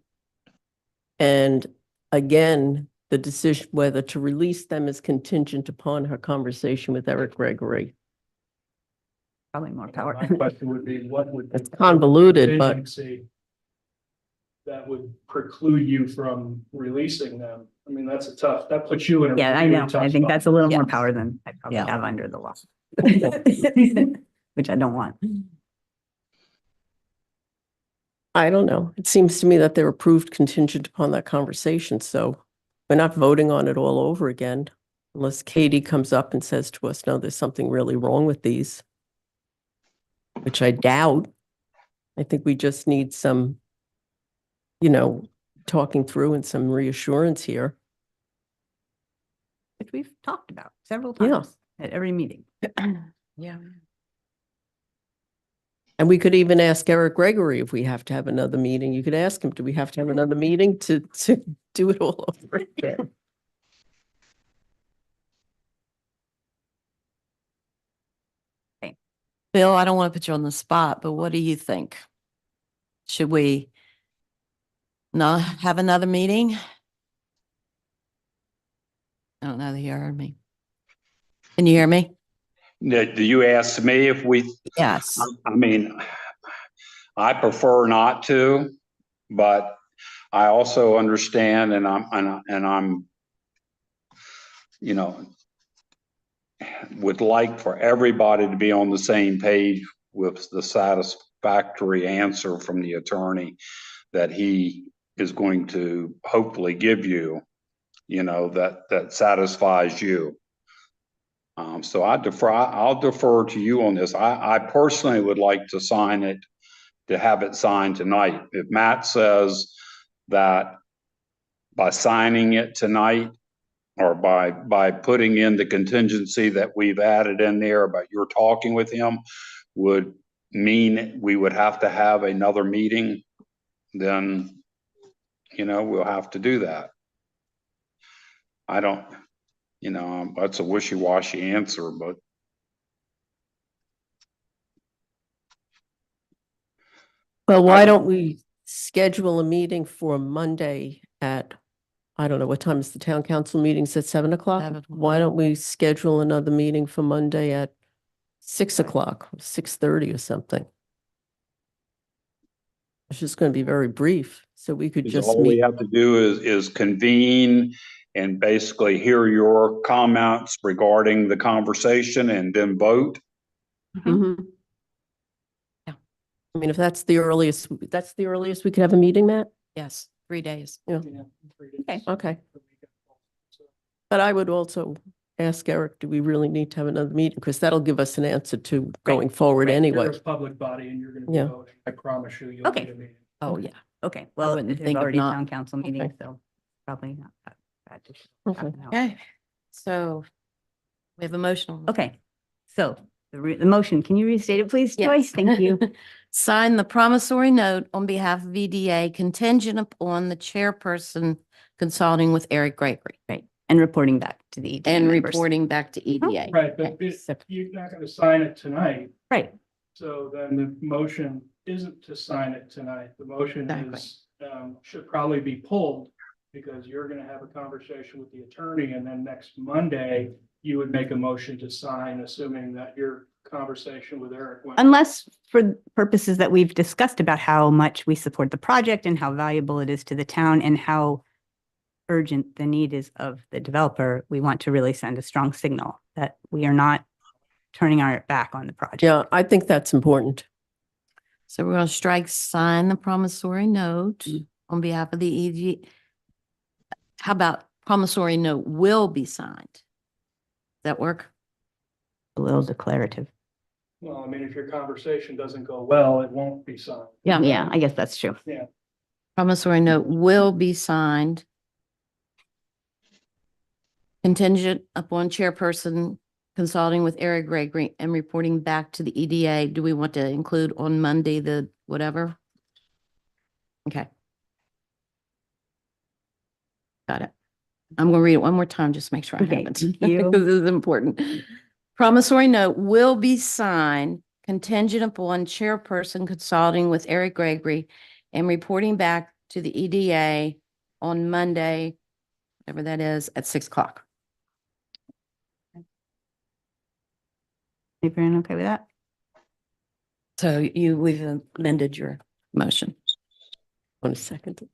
And again, the decision whether to release them is contingent upon her conversation with Eric Gregory. Probably more power. My question would be, what would? It's convoluted, but contingency that would preclude you from releasing them? I mean, that puts you in a. Yeah, I really know. tough I think spot. that's a little more Yeah. power than I probably Yeah. have under the law. Which I don't want. I don't know. It seems to me that they're approved contingent upon that conversation, so we're not voting on it all over again unless Katie comes up and says to us, no, there's something really wrong with these, which I doubt. I think we just need some, talking through and some reassurance here. which we've talked about several Yeah. times at every meeting. Yeah. And we could even ask Eric Gregory if we have to have another meeting. You could ask him, do we have to have another meeting to do it all over again? Bill, I don't want to put you on the spot, but what do you think? Should we not have another meeting? I don't know that you heard me. Can you hear me? Do you ask me if we, Yes. I mean, I prefer not to, but I also understand and I'm, you know, would like for everybody to be on the same page with the satisfactory answer from the attorney that he is going to hopefully give you, that satisfies you. So I'll defer to you on this. I personally would like to have it signed tonight. If Matt says that by signing it tonight, or by putting in the contingency that we've added in there about you're talking with him, would mean we would have to have another meeting, then, we'll have to do that. I don't, that's a wishy-washy answer, but Well, why don't we schedule a meeting for Monday at, I don't know, what time is the town council meetings at 7 o'clock? 7. Why don't we schedule another meeting for Monday at 6 o'clock, 6:30 or something? It's just going to be very brief, so we could just all we meet. have to do is convene and basically hear your comments regarding the conversation and then vote. Mhm. Yeah. I mean, if that's the earliest we could have a meeting, Matt? Yes, 3 days. Yeah, Yeah, 3 days. Okay. okay. But I would also ask Eric, do we really need to have another meeting? Because that'll give us an answer to going forward right. anyway. You're a public body and you're gonna be Yeah. voting. I promise you, you'll Okay. need a meeting. Oh, yeah. Okay, well, wouldn't there's think of already a not- town council meeting, Okay. so probably not that bad. to Okay. have an hour. Okay. So we have a motion. on the- Okay, so the motion, can you restate it, please, Yes. Joyce? Thank you. Sign the promissory note on behalf of EDA contingent upon the chairperson consulting with Eric Gregory Right, and reporting back to the EDA and members. reporting back to EDA. Right, but Okay. if you're not gonna sign it tonight, Right, so then the motion isn't to sign it tonight. The motion Exactly. is, should probably be pulled because you're gonna have a conversation with the attorney and then next Monday, you would make a motion to sign, assuming that your conversation with Eric went. unless for purposes that we've discussed about how much we support the project and how valuable it is to the town and how urgent the need is of the developer, we want to really send a strong signal that we are not turning our back on the project. Yeah, I think that's important. So we're going to strike sign the promissory note on behalf of the EDA. How about promissory note will be signed? Does that work? A little declarative. Well, I mean, if your conversation doesn't go well, it won't be signed. Yeah, I guess that's true. Promissory note will be signed contingent upon chairperson consulting with Eric Gregory and reporting back to the EDA. Do we want to include on Monday the whatever? Okay. Got it. I'm going to read it one more time, just to make sure I Okay, have it. thank you. Because this is important. Promissory note will be signed contingent upon chairperson consulting with Eric Gregory and reporting back to the EDA on Monday, whatever that is, at 6 o'clock. Everyone okay with that? So we've amended your motion. Want a second?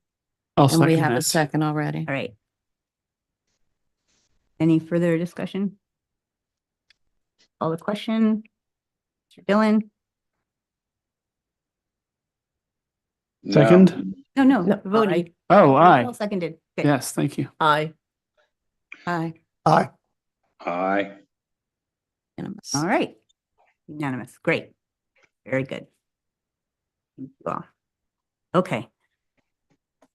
I'll And we second have a that. second already. All right. Any further discussion? All the question? Mr. Dillon? No. Second? No, No, voting. Oh, aye. All seconded. Good. Yes, thank you. Aye. Aye. Aye. Aye. Unanimous. All right. Unanimous. Great. Very good. Thank you all. Okay.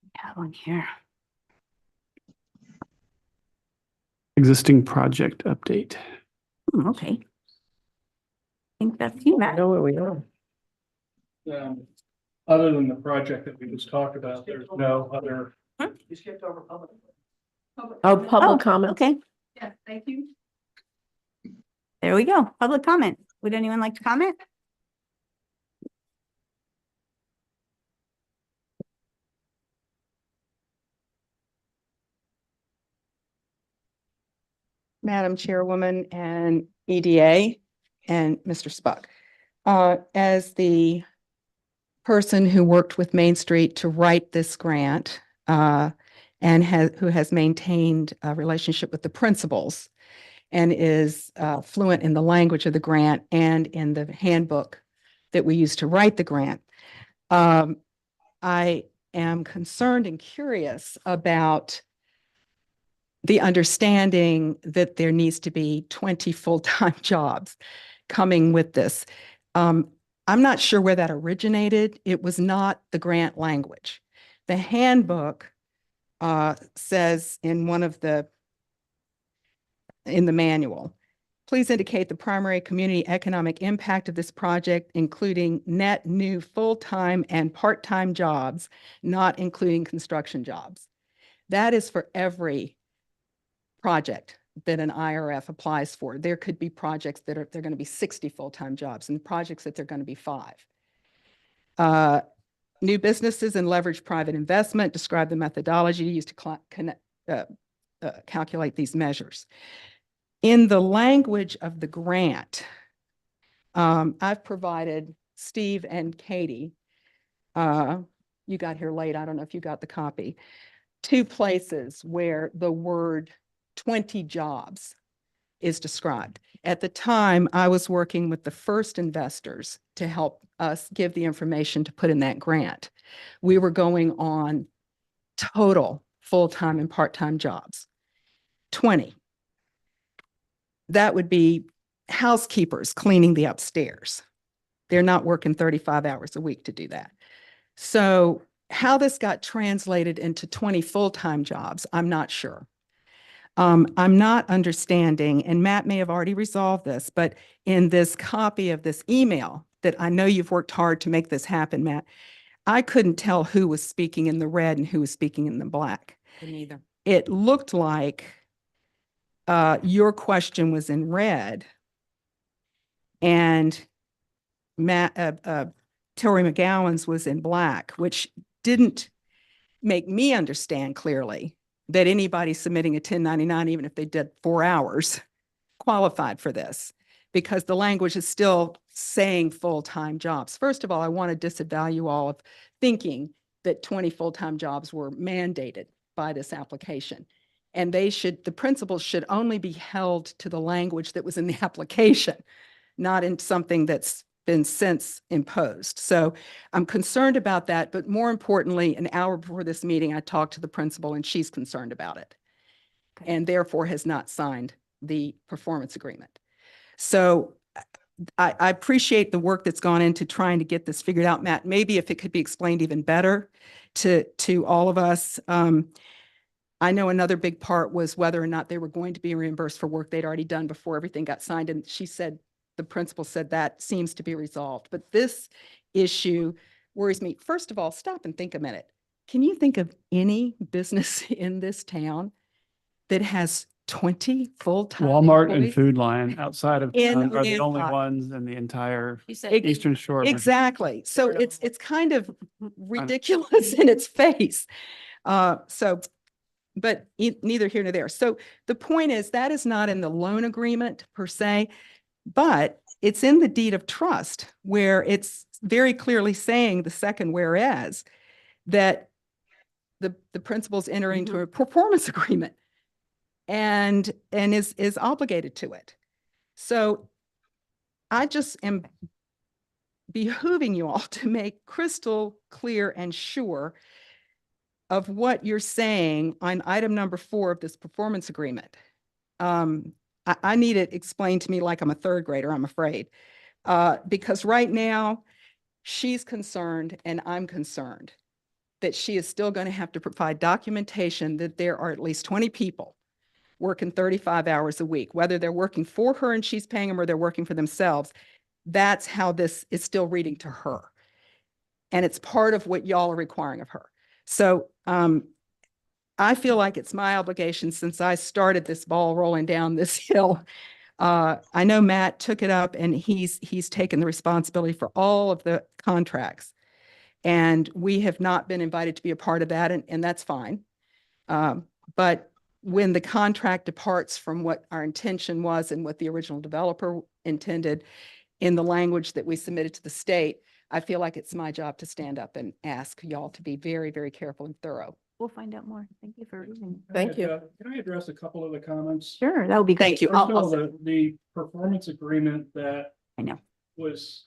We have one here. existing project update. Okay. I think that's you, I Matt. know where we are. Other than the project that we just talked about, there's no other. Oh, public comment. Okay. Yeah, thank you. There we go. Public comment. Would anyone like to comment? Madam Chairwoman and EDA and Mr. Spuck. As the person who worked with Main Street to write this grant, and who has maintained a relationship with the principals and is fluent in the language of the grant and in the handbook that we use to write the grant, I am concerned and curious about the understanding that there needs to be 20 full-time jobs coming with this. I'm not sure where that originated. It was not the grant language. The handbook says in the manual, please indicate the primary community economic impact of this project, including net new full-time and part-time jobs, not including construction jobs. That is for every project that an IRF applies for. There could be projects that they're going to be 60 full-time jobs and projects that they're going to be 5. New businesses and leverage private investment, describe the methodology used to calculate these measures. In the language of the grant, I've provided Steve and Katie, you got here late, I don't know if you got the copy, 2 places where the word 20 jobs is described. At the time, I was working with the first investors to help us give the information to put in that grant. We were going on total full-time and part-time jobs, 20. That would be housekeepers cleaning the upstairs. They're not working 35 hours a week to do that. So how this got translated into 20 full-time jobs, I'm not sure. I'm not understanding, and Matt may have already resolved this, but in this copy of this email that I know you've worked hard to make this happen, Matt, I couldn't tell who was speaking in the red and who was speaking in the black. Neither. It looked like your question was in red and Tori McGowan's was in black, which didn't make me understand clearly that anybody submitting a 1099, even if they did 4 hours, qualified for this, because the language is still saying full-time jobs. First of all, I want to disavow all of thinking that 20 full-time jobs were mandated by this application. And the principals should only be held to the language that was in the application, not in something that's been since imposed. So I'm concerned about that, but more importantly, an hour before this meeting, I talked to the principal and she's concerned about it and therefore has not signed the performance agreement. So I appreciate the work that's gone into trying to get this figured out, Matt. Maybe if it could be explained even better to all of us. I know another big part was whether or not they were going to be reimbursed for work they'd already done before everything got signed. And she said, the principal said that seems to be resolved. But this issue worries me. First of all, stop and think a minute. Can you think of any business in this town that has 20 full-time Walmart and employees? Food Lion outside of town are the in- only ones in the entire She said Eastern Shore. of Exactly. So it's kind of ridiculous in its face. But neither here nor there. So the point is that is not in the loan agreement per se, but it's in the deed of trust where it's very clearly saying the second whereas that the principal's entering into a performance agreement and is obligated to it. So I just am behooving you all to make crystal clear and sure of what you're saying on item number 4 of this performance agreement. I need it explained to me like I'm a 3rd grader, I'm afraid. Because right now she's concerned and I'm concerned that she is still going to have to provide documentation that there are at least 20 people working 35 hours a week, whether they're working for her and she's paying them or they're working for themselves. That's how this is still reading to her. And it's part of what y'all are requiring of her. So I feel like it's my obligation, since I started this ball rolling down this hill. I know Matt took it up and he's taken the responsibility for all of the contracts. And we have not been invited to be a part of that, and that's fine. But when the contract departs from what our intention was and what the original developer intended in the language that we submitted to the state, I feel like it's my job to stand up and ask y'all to be very, very careful and thorough. We'll find out more. Thank you for reading. Thank you. Can I address a couple of the comments? Sure, that would be great. Thank you. First of all, the performance agreement that I know. was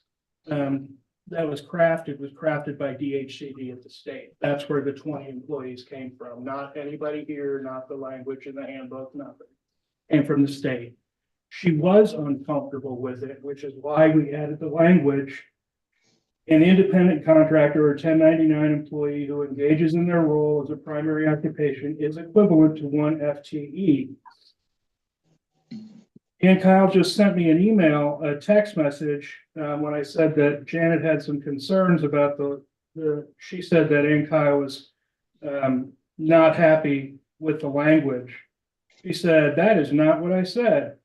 crafted by DHCD at the state. That's where the 20 employees came from, not anybody here, not the language in the handbook, nothing. Came from the state. She was uncomfortable with it, which is why we added the language. An independent contractor or 1099 employee who engages in their role as a primary occupation is equivalent to 1 FTE. And Kyle just sent me an email, a text message, when I said that Janet had some concerns about she said that Ann Kyle was not happy with the language. She said, that is not what I said.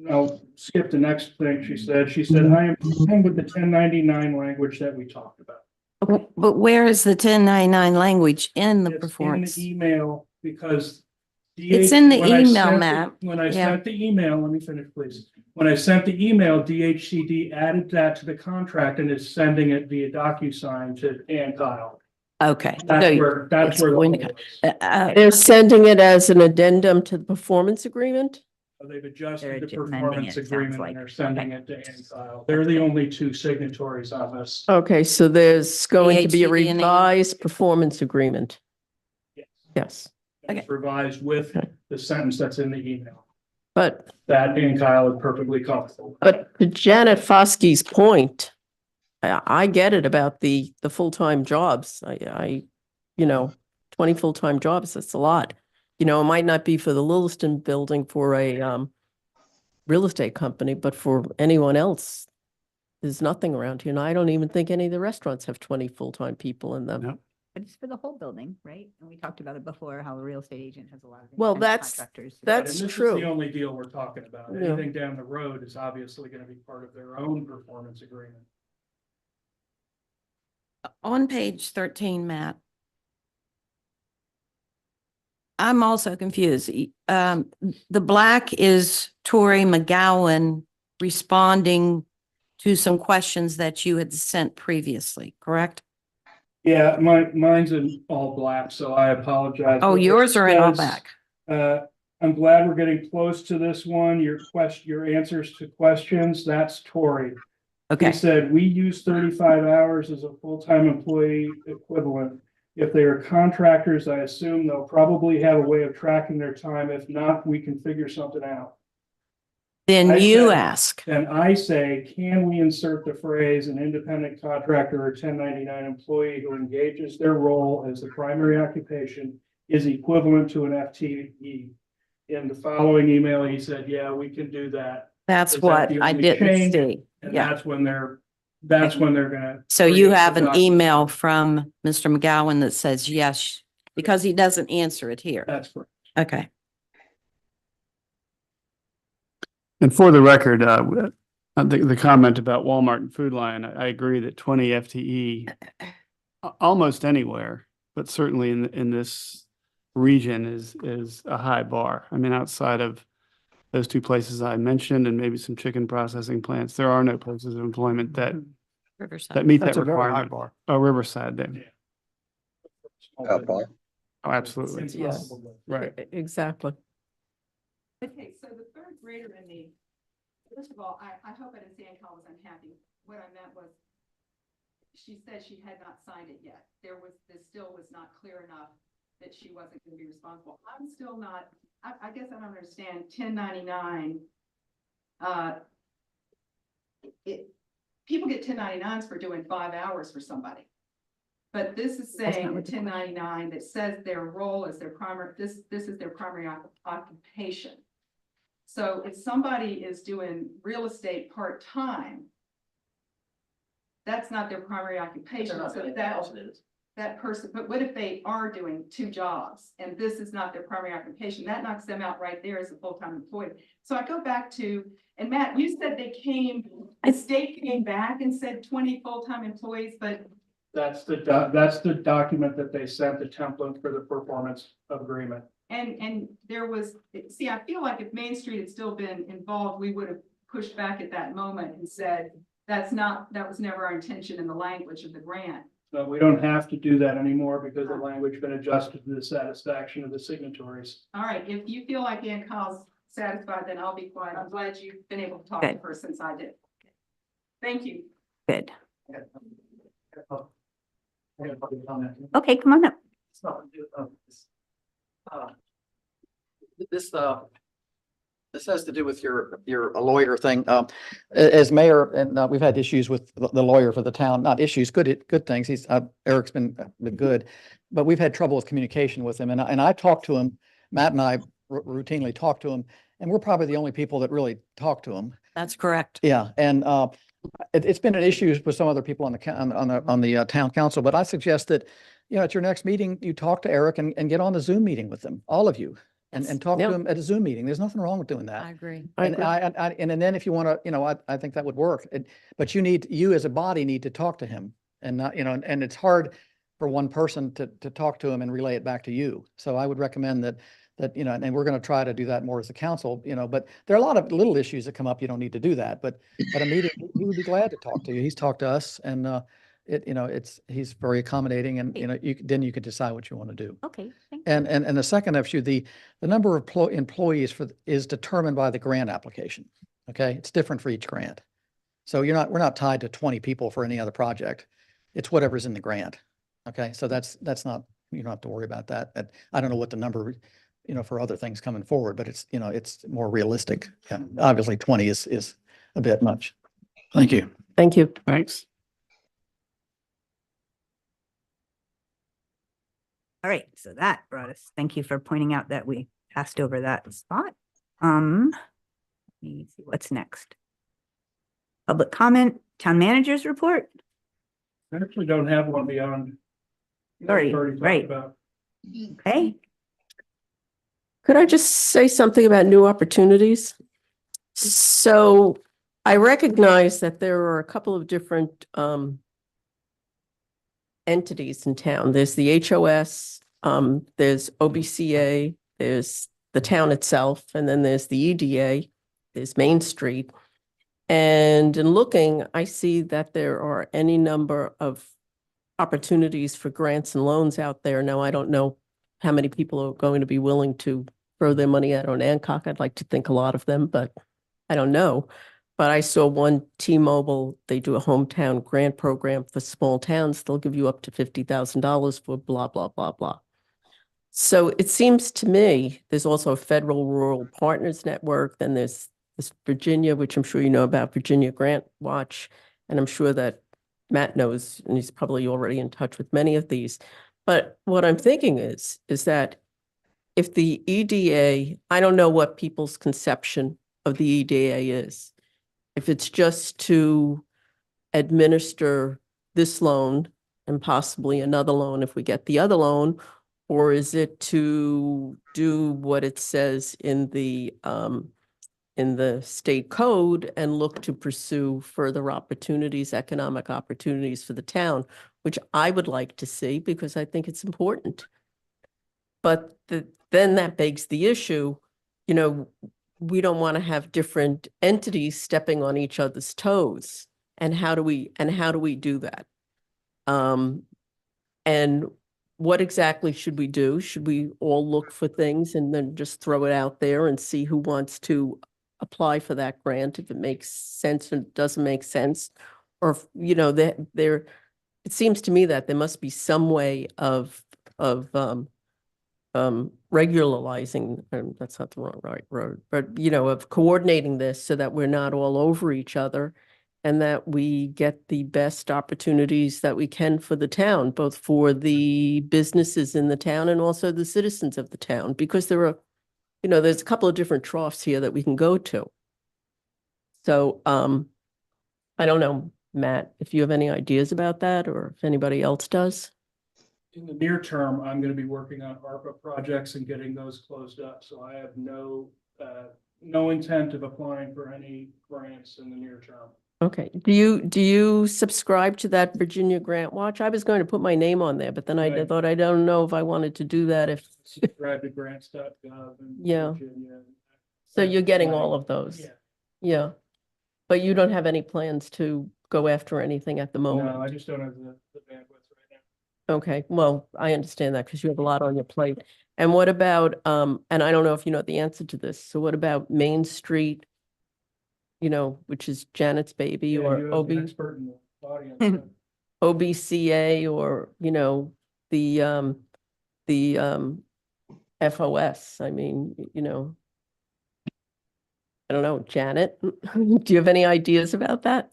I'll skip the next thing she said. She said, I am fine with the 1099 language that we talked about. But where is the 1099 language in the It's performance? in the email because It's in the when I email, sent the- Matt. When I Yeah. sent the email, let me finish, please. When I sent the email, DHCD added that to the contract and is sending it via DocuSign to Ann Kyle. Okay. That's So where it's the going hole to is. They're sending it as an addendum to the performance agreement? They've adjusted They're the amending performance it, sounds agreement like. and they're sending it to Ann Kyle. They're the only two signatories on this. Okay, so there's going to be a DHCD and revised performance agreement. Yes. Yes, It's revised with the sentence that's in the email. but That Ann Kyle is perfectly comfortable. But to Janet Foskey's point, I get it about the full-time jobs. I 20 full-time jobs, that's a lot. It might not be for the Lilliston building for a real estate company, but for anyone else, there's nothing around here. And I don't even think any of the restaurants have 20 full-time people in them. No. But it's for the whole building, right? And we talked about it before, how a real estate agent has a lot of. Well, independent that's- contractors. that's And this is true. the only deal we're talking about. Yeah. Anything down the road is obviously going to be part of their own performance agreement. On page 13, Matt. I'm also confused. The black is Tori McGowan responding to some questions that you had sent previously, correct? Yeah, mine's in all black, so I apologize. Oh, What it yours are in all says, black. I'm glad we're getting close to this one. Your answers to questions, that's Tori. He Okay, said, we use 35 hours as a full-time employee equivalent. If they are contractors, I assume they'll probably have a way of tracking their time. If not, we can figure something out. then I you said- ask. Then I say, can we insert the phrase an independent contractor or 1099 employee who engages their role as the primary occupation is equivalent to an FTE? In the following email, he said, yeah, we can do that. That's Is that what the I only didn't change? see. And Yeah. that's when they're gonna. So you create have the an document. email from Mr. McGowan that says yes, because he doesn't answer it here. That's correct. Okay. And for the record, the comment about Walmart and Food Lion, I agree that 20 FTE almost anywhere, but certainly in this region is a high bar. I mean, outside of those two places I mentioned and maybe some chicken processing plants, there are no places of employment that Riverside. meet that That's a very high requirement. bar. Oh, Riverside then. Bar. Oh, absolutely. It's Yes. possible. Right. Exactly. Okay, so the third grader in me, first of all, I hope I didn't say Ann Kyle was unhappy. What I meant was, she said she had not signed it yet. This still was not clear enough that she wasn't going to be responsible. I'm still not, I guess I don't understand 1099. People get 1099s for doing 5 hours for somebody. But this is That's saying not a what the 1099 that says their role is their primary, this is their primary occupation. So if somebody is doing real estate part-time, that's not their primary occupation. So that person, but what if they are doing 2 jobs and this is not their primary occupation? That knocks them out right there as a full-time employee. So I go back to, and Matt, you said the state came back and said 20 full-time employees, but That's the document that they sent, the template for the performance agreement. and there was, see, I feel like if Main Street had still been involved, we would have pushed back at that moment and said, that was never our intention in the language of the grant. So we don't have to do that anymore because the language been adjusted to the satisfaction of the signatories. All right, if you feel like Ann Kyle's satisfied, then I'll be quiet. I'm glad you've been able to talk to Good. her since I did. Thank you. Good. I got a public comment. Okay, come on up. It's nothing to do with this. This has to do with your lawyer thing. As mayor, and we've had issues with the lawyer for the town, not issues, good things. Eric's been good, but we've had trouble with communication with him. And I talked to him, Matt and I routinely talk to him, and we're probably the only people that really talk to him. That's correct. Yeah, and it's been an issue with some other people on the town council, but I suggest that, at your next meeting, you talk to Eric and get on the Zoom meeting with them, all of you, and talk to Yeah. him at a Zoom meeting. There's nothing wrong with doing I that. agree. And then if you want to, I think that would work. But you as a body need to talk to him and not, and it's hard for one person to talk to him and relay it back to you. So I would recommend that, and we're going to try to do that more as a council, but there are a lot of little issues that come up. You don't need to do that, but at a meeting, he would be glad to talk to you. He's talked to us, and he's very accommodating, and then you can decide what you want to do. Okay, thank you. And the second issue, the number of employees is determined by the grant application. Okay, it's different for each grant. So we're not tied to 20 people for any other project. It's whatever's in the grant. Okay, so that's not, you don't have to worry about that. I don't know what the number, for other things coming forward, but it's, it's more realistic. Yeah, obviously 20 is a bit much. Thank you. Thank you. Thanks. All right, so that brought us, thank you for pointing out that we passed over that spot. Let me see what's next. Public comment, town managers report. I actually don't have one beyond. Sorry, already talked right. about. Okay, Could I just say something about new opportunities? So I recognize that there are a couple of different entities in town. There's the HOS, there's OBCA, there's the town itself, and then there's the EDA, there's Main Street. And in looking, I see that there are any number of opportunities for grants and loans out there. Now, I don't know how many people are going to be willing to throw their money out on Hancock. I'd like to think a lot of them, but I don't know. But I saw one T-Mobile, they do a hometown grant program for small towns. They'll give you up to $50,000 for blah, blah, blah, blah. So it seems to me, there's also a Federal Rural Partners Network. Then there's this Virginia, which I'm sure you know about, Virginia Grant Watch. And I'm sure that Matt knows, and he's probably already in touch with many of these. But what I'm thinking is that if the EDA, I don't know what people's conception of the EDA is. If it's just to administer this loan and possibly another loan if we get the other loan, or is it to do what it says in the state code and look to pursue further opportunities, economic opportunities for the town, which I would like to see because I think it's important. But then that begs the issue, we don't want to have different entities stepping on each other's toes. And how do we do that? And what exactly should we do? Should we all look for things and then just throw it out there and see who wants to apply for that grant, if it makes sense or doesn't make sense? Or, it seems to me that there must be some way of regularizing, that's not the right word, but, of coordinating this so that we're not all over each other and that we get the best opportunities that we can for the town, both for the businesses in the town and also the citizens of the town, because there are, there's a couple of different troughs here that we can go to. So, I don't know, Matt, if you have any ideas about that or if anybody else does. In the near term, I'm gonna be working on ARPA projects and getting those closed up, so I have no intent of applying for any grants in the near term. Okay, do you subscribe to that Virginia Grant Watch? I was going to put my name on there, but then I Right. thought I don't know if I wanted to do that if, Subscribe to grants.gov and Yeah. Virginia. so you're getting all of those. Yeah, Yeah. But you don't have any plans to go after anything at the no, moment? I just don't have the bandwidth right now. Okay, well, I understand that because you have a lot on your plate. And what about, and I don't know if you know the answer to this, so what about Main Street? Which is Janet's baby, Yeah, or you have OB, the expert in the audience. OBCA, or, the FOS. I mean, I don't know, Janet, do you have any ideas about that?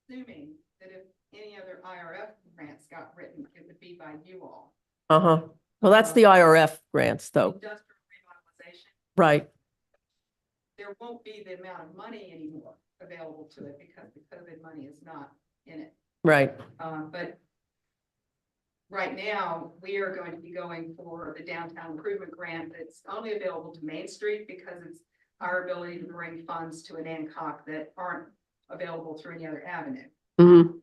Assuming that if any other IRF grants got written, it would be by you all. Uh-huh. Well, that's the IRF grants, though, Industrial revitalization, right? there won't be the amount of money anymore available to it because the COVID money is not in it. Right. But right now, we are going to be going for the downtown improvement grant that's only available to Main Street because it's our ability to bring funds to an Hancock that aren't available through any other avenue. Mm-hmm.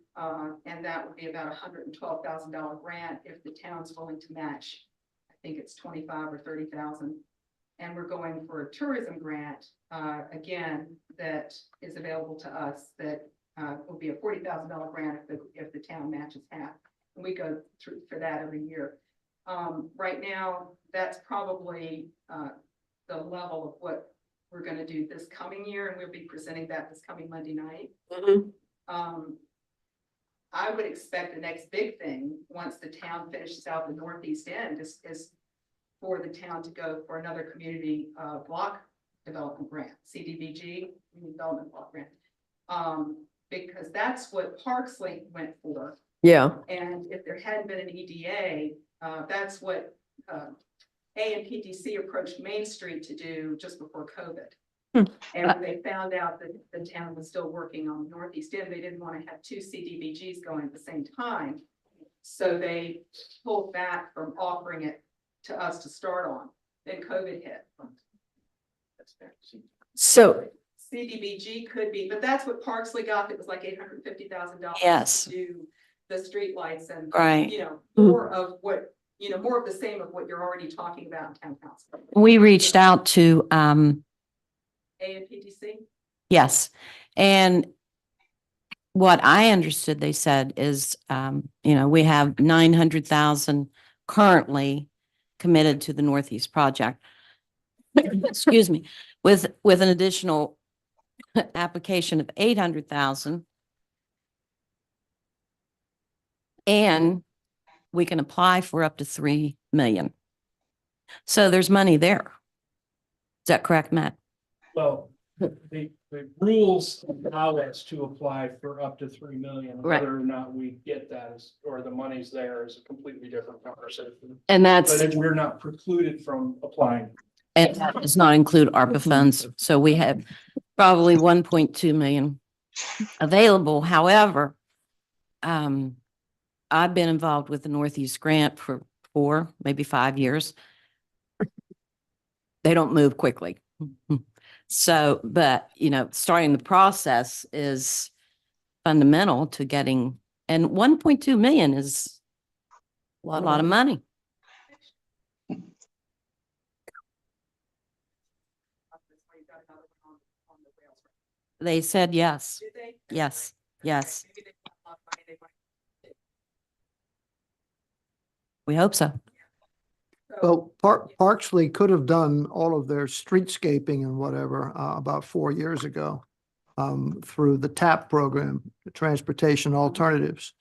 And that would be about $112,000 grant if the town's willing to match. I think it's 25 or 30,000. And we're going for a tourism grant, again, that is available to us that will be a $40,000 grant if the town matches half. And we go through for that every year. Right now, that's probably the level of what we're going to do this coming year, and we'll be presenting that this coming Monday night. Mm-hmm. I would expect the next big thing, once the town finishes out the northeast end, is for the town to go for another community block development grant, CDBG, Community Development Block Grant. Because that's what Parks Link went for. Yeah. And if there hadn't been an EDA, that's what ANPDC approached Main Street to do just before COVID. And when they found out that the town was still working on the northeast end, they didn't want to have two CDBGs going at the same time. So they pulled back from offering it to us to start on. Then COVID hit. So, CDBG could be, but that's what Parksley got. It was like $850,000. Yes. To do the streetlights and, Right. more of what, more of the same of what you're already talking about in town council. We reached out to, ANPDC? yes, and what I understood they said is, we have 900,000 currently committed to the Northeast project. Excuse me, with an additional application of 800,000. And we can apply for up to 3 million. So there's money there. Is that correct, Matt? Well, the rules allow us to apply for up to 3 million. Right. Whether or not we get that is, or the money's there is a completely different conversation. And that's, But we're not precluded from applying. and that does not include ARPA funds. So we have probably 1.2 million available. However, I've been involved with the Northeast Grant for 4, maybe 5 years. They don't move quickly. So, but, starting the process is fundamental to getting, and 1.2 million is a lot of money. They said yes. Did they? Yes, yes. Maybe they got a lot of money they might- We hope so. So, Well, Parksley could have done all of their streetscaping and whatever about 4 years ago through the TAP program, the Transportation Alternatives.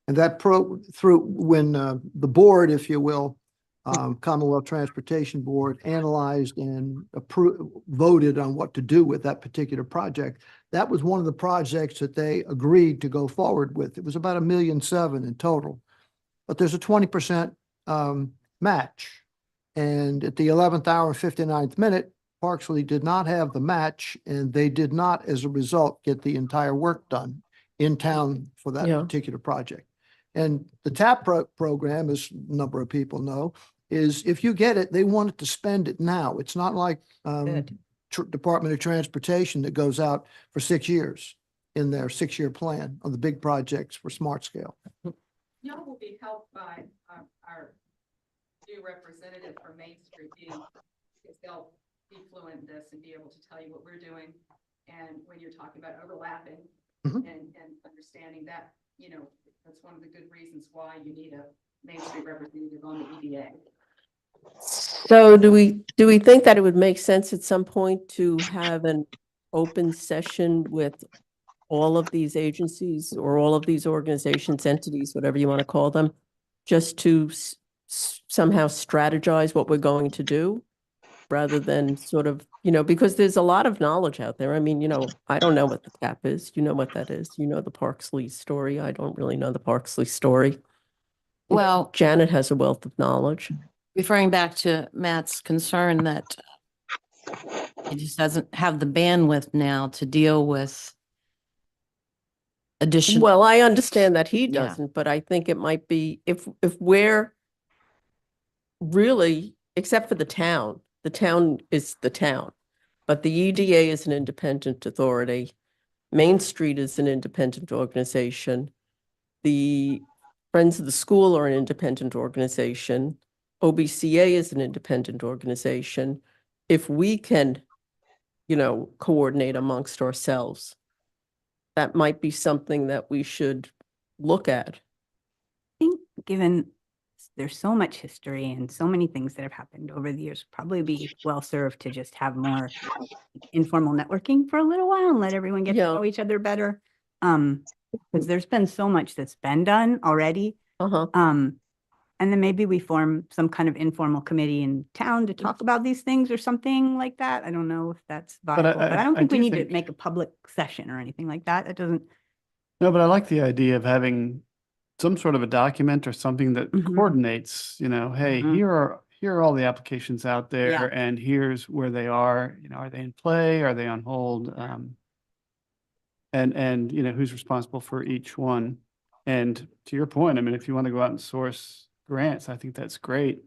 And that through when the board, if you will, Commonwealth Transportation Board analyzed and voted on what to do with that particular project. That was one of the projects that they agreed to go forward with. It was about $1.7 million in total, but there's a 20% match. And at the 11th hour and 59th minute, Parksley did not have the match, and they did not, as a result, get the entire work done in town for that Yeah. particular project. And the TAP program, as a number of people know, is if you get it, they want it to spend it now. It's not like Good. Department of Transportation that goes out for 6 years in their 6-year plan on the big projects for smart scale. Y'all will be helped by our new representative from Main Street being, because they'll be fluent in this and be able to tell you what we're doing. And when you're talking about overlapping Mhm. and understanding that, you know, that's one of the good reasons why you need a Main Street representative on the EDA. So do we think that it would make sense at some point to have an open session with all of these agencies or all of these organizations, entities, whatever you want to call them, just to somehow strategize what we're going to do rather than sort of, because there's a lot of knowledge out there. I mean, I don't know what the CAP is. You know what that is. You know the Parksley story. I don't really know the Parksley story. Well, Janet has a wealth of knowledge. referring back to Matt's concern that he just doesn't have the bandwidth now to deal with additional. Well, I understand that he Yeah. doesn't, but I think it might be if we're really, except for the town is the town, but the EDA is an independent authority. Main Street is an independent organization. The Friends of the School are an independent organization. OBCA is an independent organization. If we can, coordinate amongst ourselves, that might be something that we should look at. I think given there's so much history and so many things that have happened over the years, probably be well served to just have more informal networking for a little while and let everyone get to Yeah. know each other better. Because there's been so much that's been done already. Uh-huh. And then maybe we form some kind of informal committee in town to talk about these things or something like that. I don't know if that's But viable, but I don't think we do need to think- make a public session or anything like that. It doesn't. No, but I like the idea of having some sort of a document or something that Mhm. coordinates, hey, Mhm. here are all the applications out there Yeah. and here's where they are, are they in play? Are they on hold? And who's responsible for each one? And to your point, I mean, if you want to go out and source grants, I think that's great.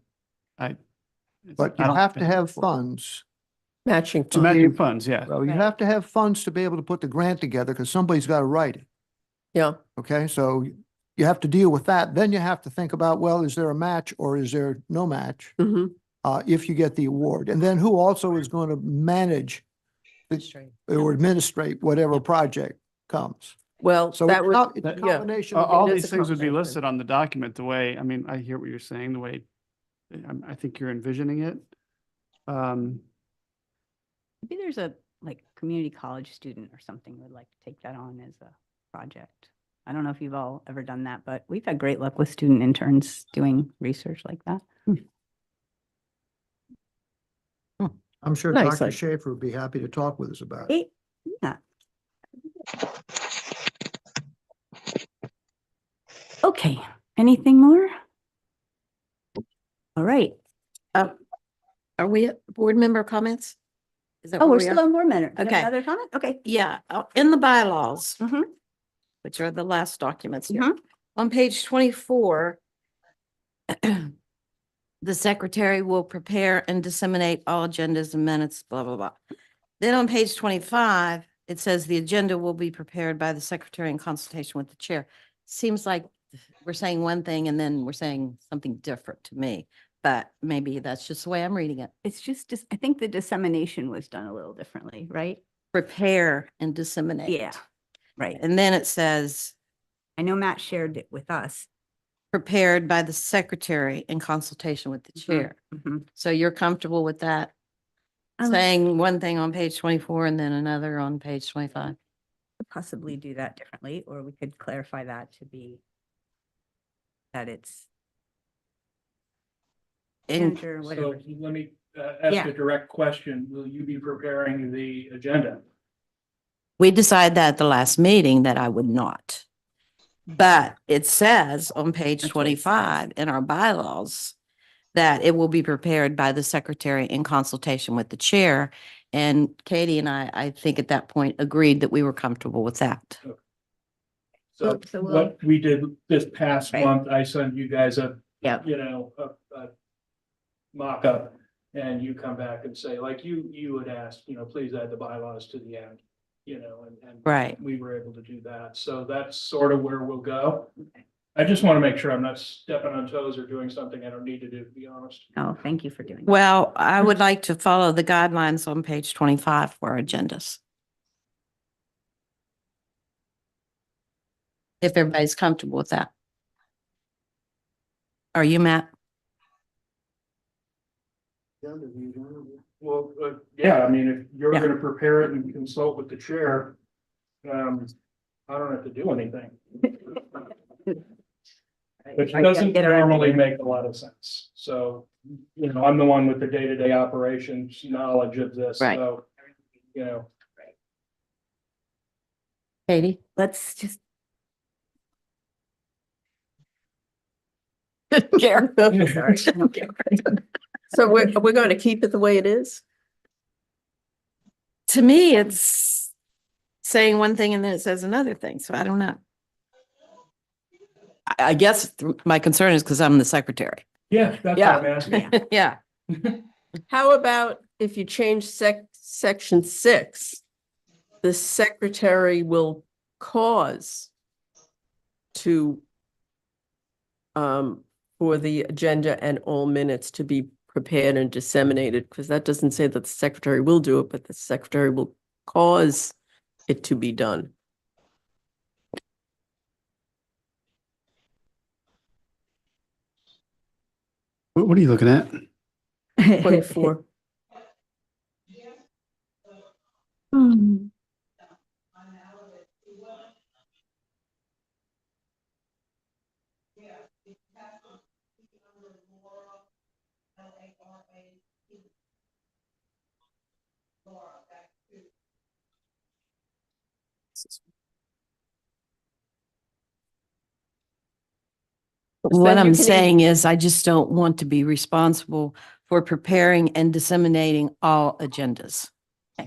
But you have to have funds. Matching To funds. matching funds, yeah. Well, you Right. have to have funds to be able to put the grant together because somebody's got to write it. Yeah. Okay, so you have to deal with that. Then you have to think about, well, is there a match or is there no match Hmm. if you get the award? And then who also is going to manage or administrate whatever project comes? Well, So that would, it's a that- yeah. combination. All It is these a things would be combination. listed on the document the way, I mean, I hear what you're saying, the way I think you're envisioning it. Maybe there's a community college student or something who would like to take that on as a project. I don't know if you've all ever done that, but we've had great luck with student interns doing research like that. I'm sure Nice, Dr. like- Schaefer would be happy to talk with us about it. Yeah. Okay, anything more? All right. Are we at board member comments? Is that Oh, where we're we still are? on board minute. You have Okay. Another comment? Okay. Yeah, in the bylaws, Mhm. which are the last documents here. Mhm. On page 24, the secretary will prepare and disseminate all agendas and minutes, blah, blah, blah. Then on page 25, it says the agenda will be prepared by the secretary in consultation with the chair. Seems like we're saying one thing and then we're saying something different to me, but maybe that's just the way I'm reading it. It's just, I think the dissemination was done a little differently, right? Prepare and disseminate. Yeah. Right. And then it says I know Matt shared it with us. prepared by the secretary in consultation with the chair. Mhm. So you're comfortable with that? Saying one thing on page 24 and then another on page 25? Could possibly do that differently, or we could clarify that to be that it's manager or So whatever. let me ask Yeah. a direct question. Will you be preparing the agenda? We decided that at the last meeting that I would not. But it says on page That's what it says. 25 in our bylaws that it will be prepared by the secretary in consultation with the chair. And Katie and I think at that point agreed that we were comfortable with that. So So we'll- what we did this past Right. month, I sent you guys a Yep. a mock-up, and you come back and say, like you had asked, please add the bylaws to the end, and Right. we were able to do that. So that's sort of where we'll go. I just want to make sure I'm not stepping on toes or doing something I don't need to do, to be honest. Oh, thank you for doing that. Well, I would like to follow the guidelines on page 25 for our agendas. If everybody's comfortable with that. Are you, Matt? Well, yeah, I mean, if you're Yeah. gonna prepare it and consult with the chair, I don't have to do anything, which I gotta doesn't get around to normally it. make a lot of sense. So, I'm the one with the day-to-day operations knowledge of this, Right. so, Katie? Let's just, Karen? sorry. I don't care. So we're going to keep it the way it is? To me, it's saying one thing and then it says another thing, so I don't know. I guess my concern is because I'm the secretary. yeah, that's what I'm asking. Yeah. How about if you change section 6, the secretary will cause to for the agenda and all minutes to be prepared and disseminated, because that doesn't say that the secretary will do it, but the secretary will cause it to be done. What are you looking at? 24. Hmm. What then you I'm can saying is I just don't want to be responsible for preparing and disseminating all agendas.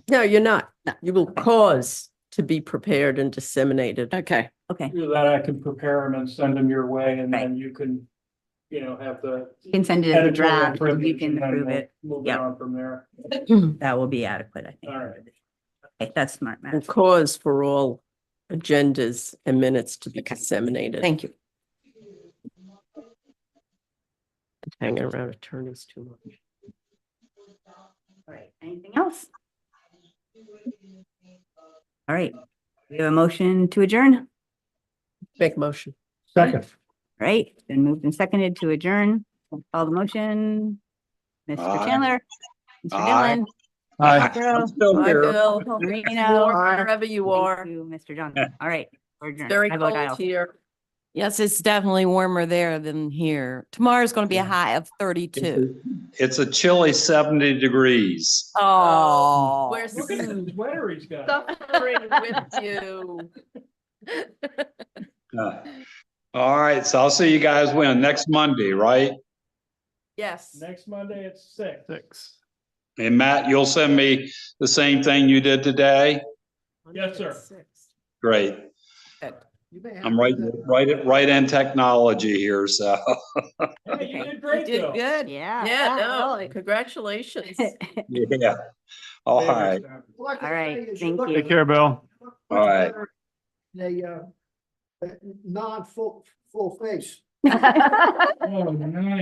No, you're not. No. You will cause to be prepared and disseminated. Okay. Okay, Either that I can prepare them and send them your way, and then Right. you can, have the. you can send it as a editorial draft, and you privilege, can and then approve we'll it. Move Yep. on from there. That will be adequate, I think. All right. Okay, that's smart, And Matt. cause for all agendas and minutes to be disseminated. Thank you. Hanging around attorneys too much. All right, anything else? All right, we have a motion to adjourn. Make motion. Second. All right, it's been moved and seconded to adjourn. Call the motion. Mr. Aye. Chandler. Mr. Aye. Dillon. Hi. Carol, Still Bye, here. Bill. Marino. Wherever you are. Thank you, Mr. Johnson. All right, we're adjourned. Very I vote aye cold also. here. Yes, it's definitely warmer there than here. Tomorrow's going to be a high of 32. It's a chilly 70 degrees. Oh. We're Look at the sweater he's got. suffering with you. All right, so I'll see you guys when? Next Monday, right? Yes. Next Monday at 6. 6. And Matt, you'll send me the same thing you did today? Yes, sir. Great. I'm right in technology here, so. Hey, you did great, Did though. good. Yeah. Yeah, no, really. congratulations. Yeah. All right, All right, thank you. Take care, Bill. all right. A non-full face. Oh, nice.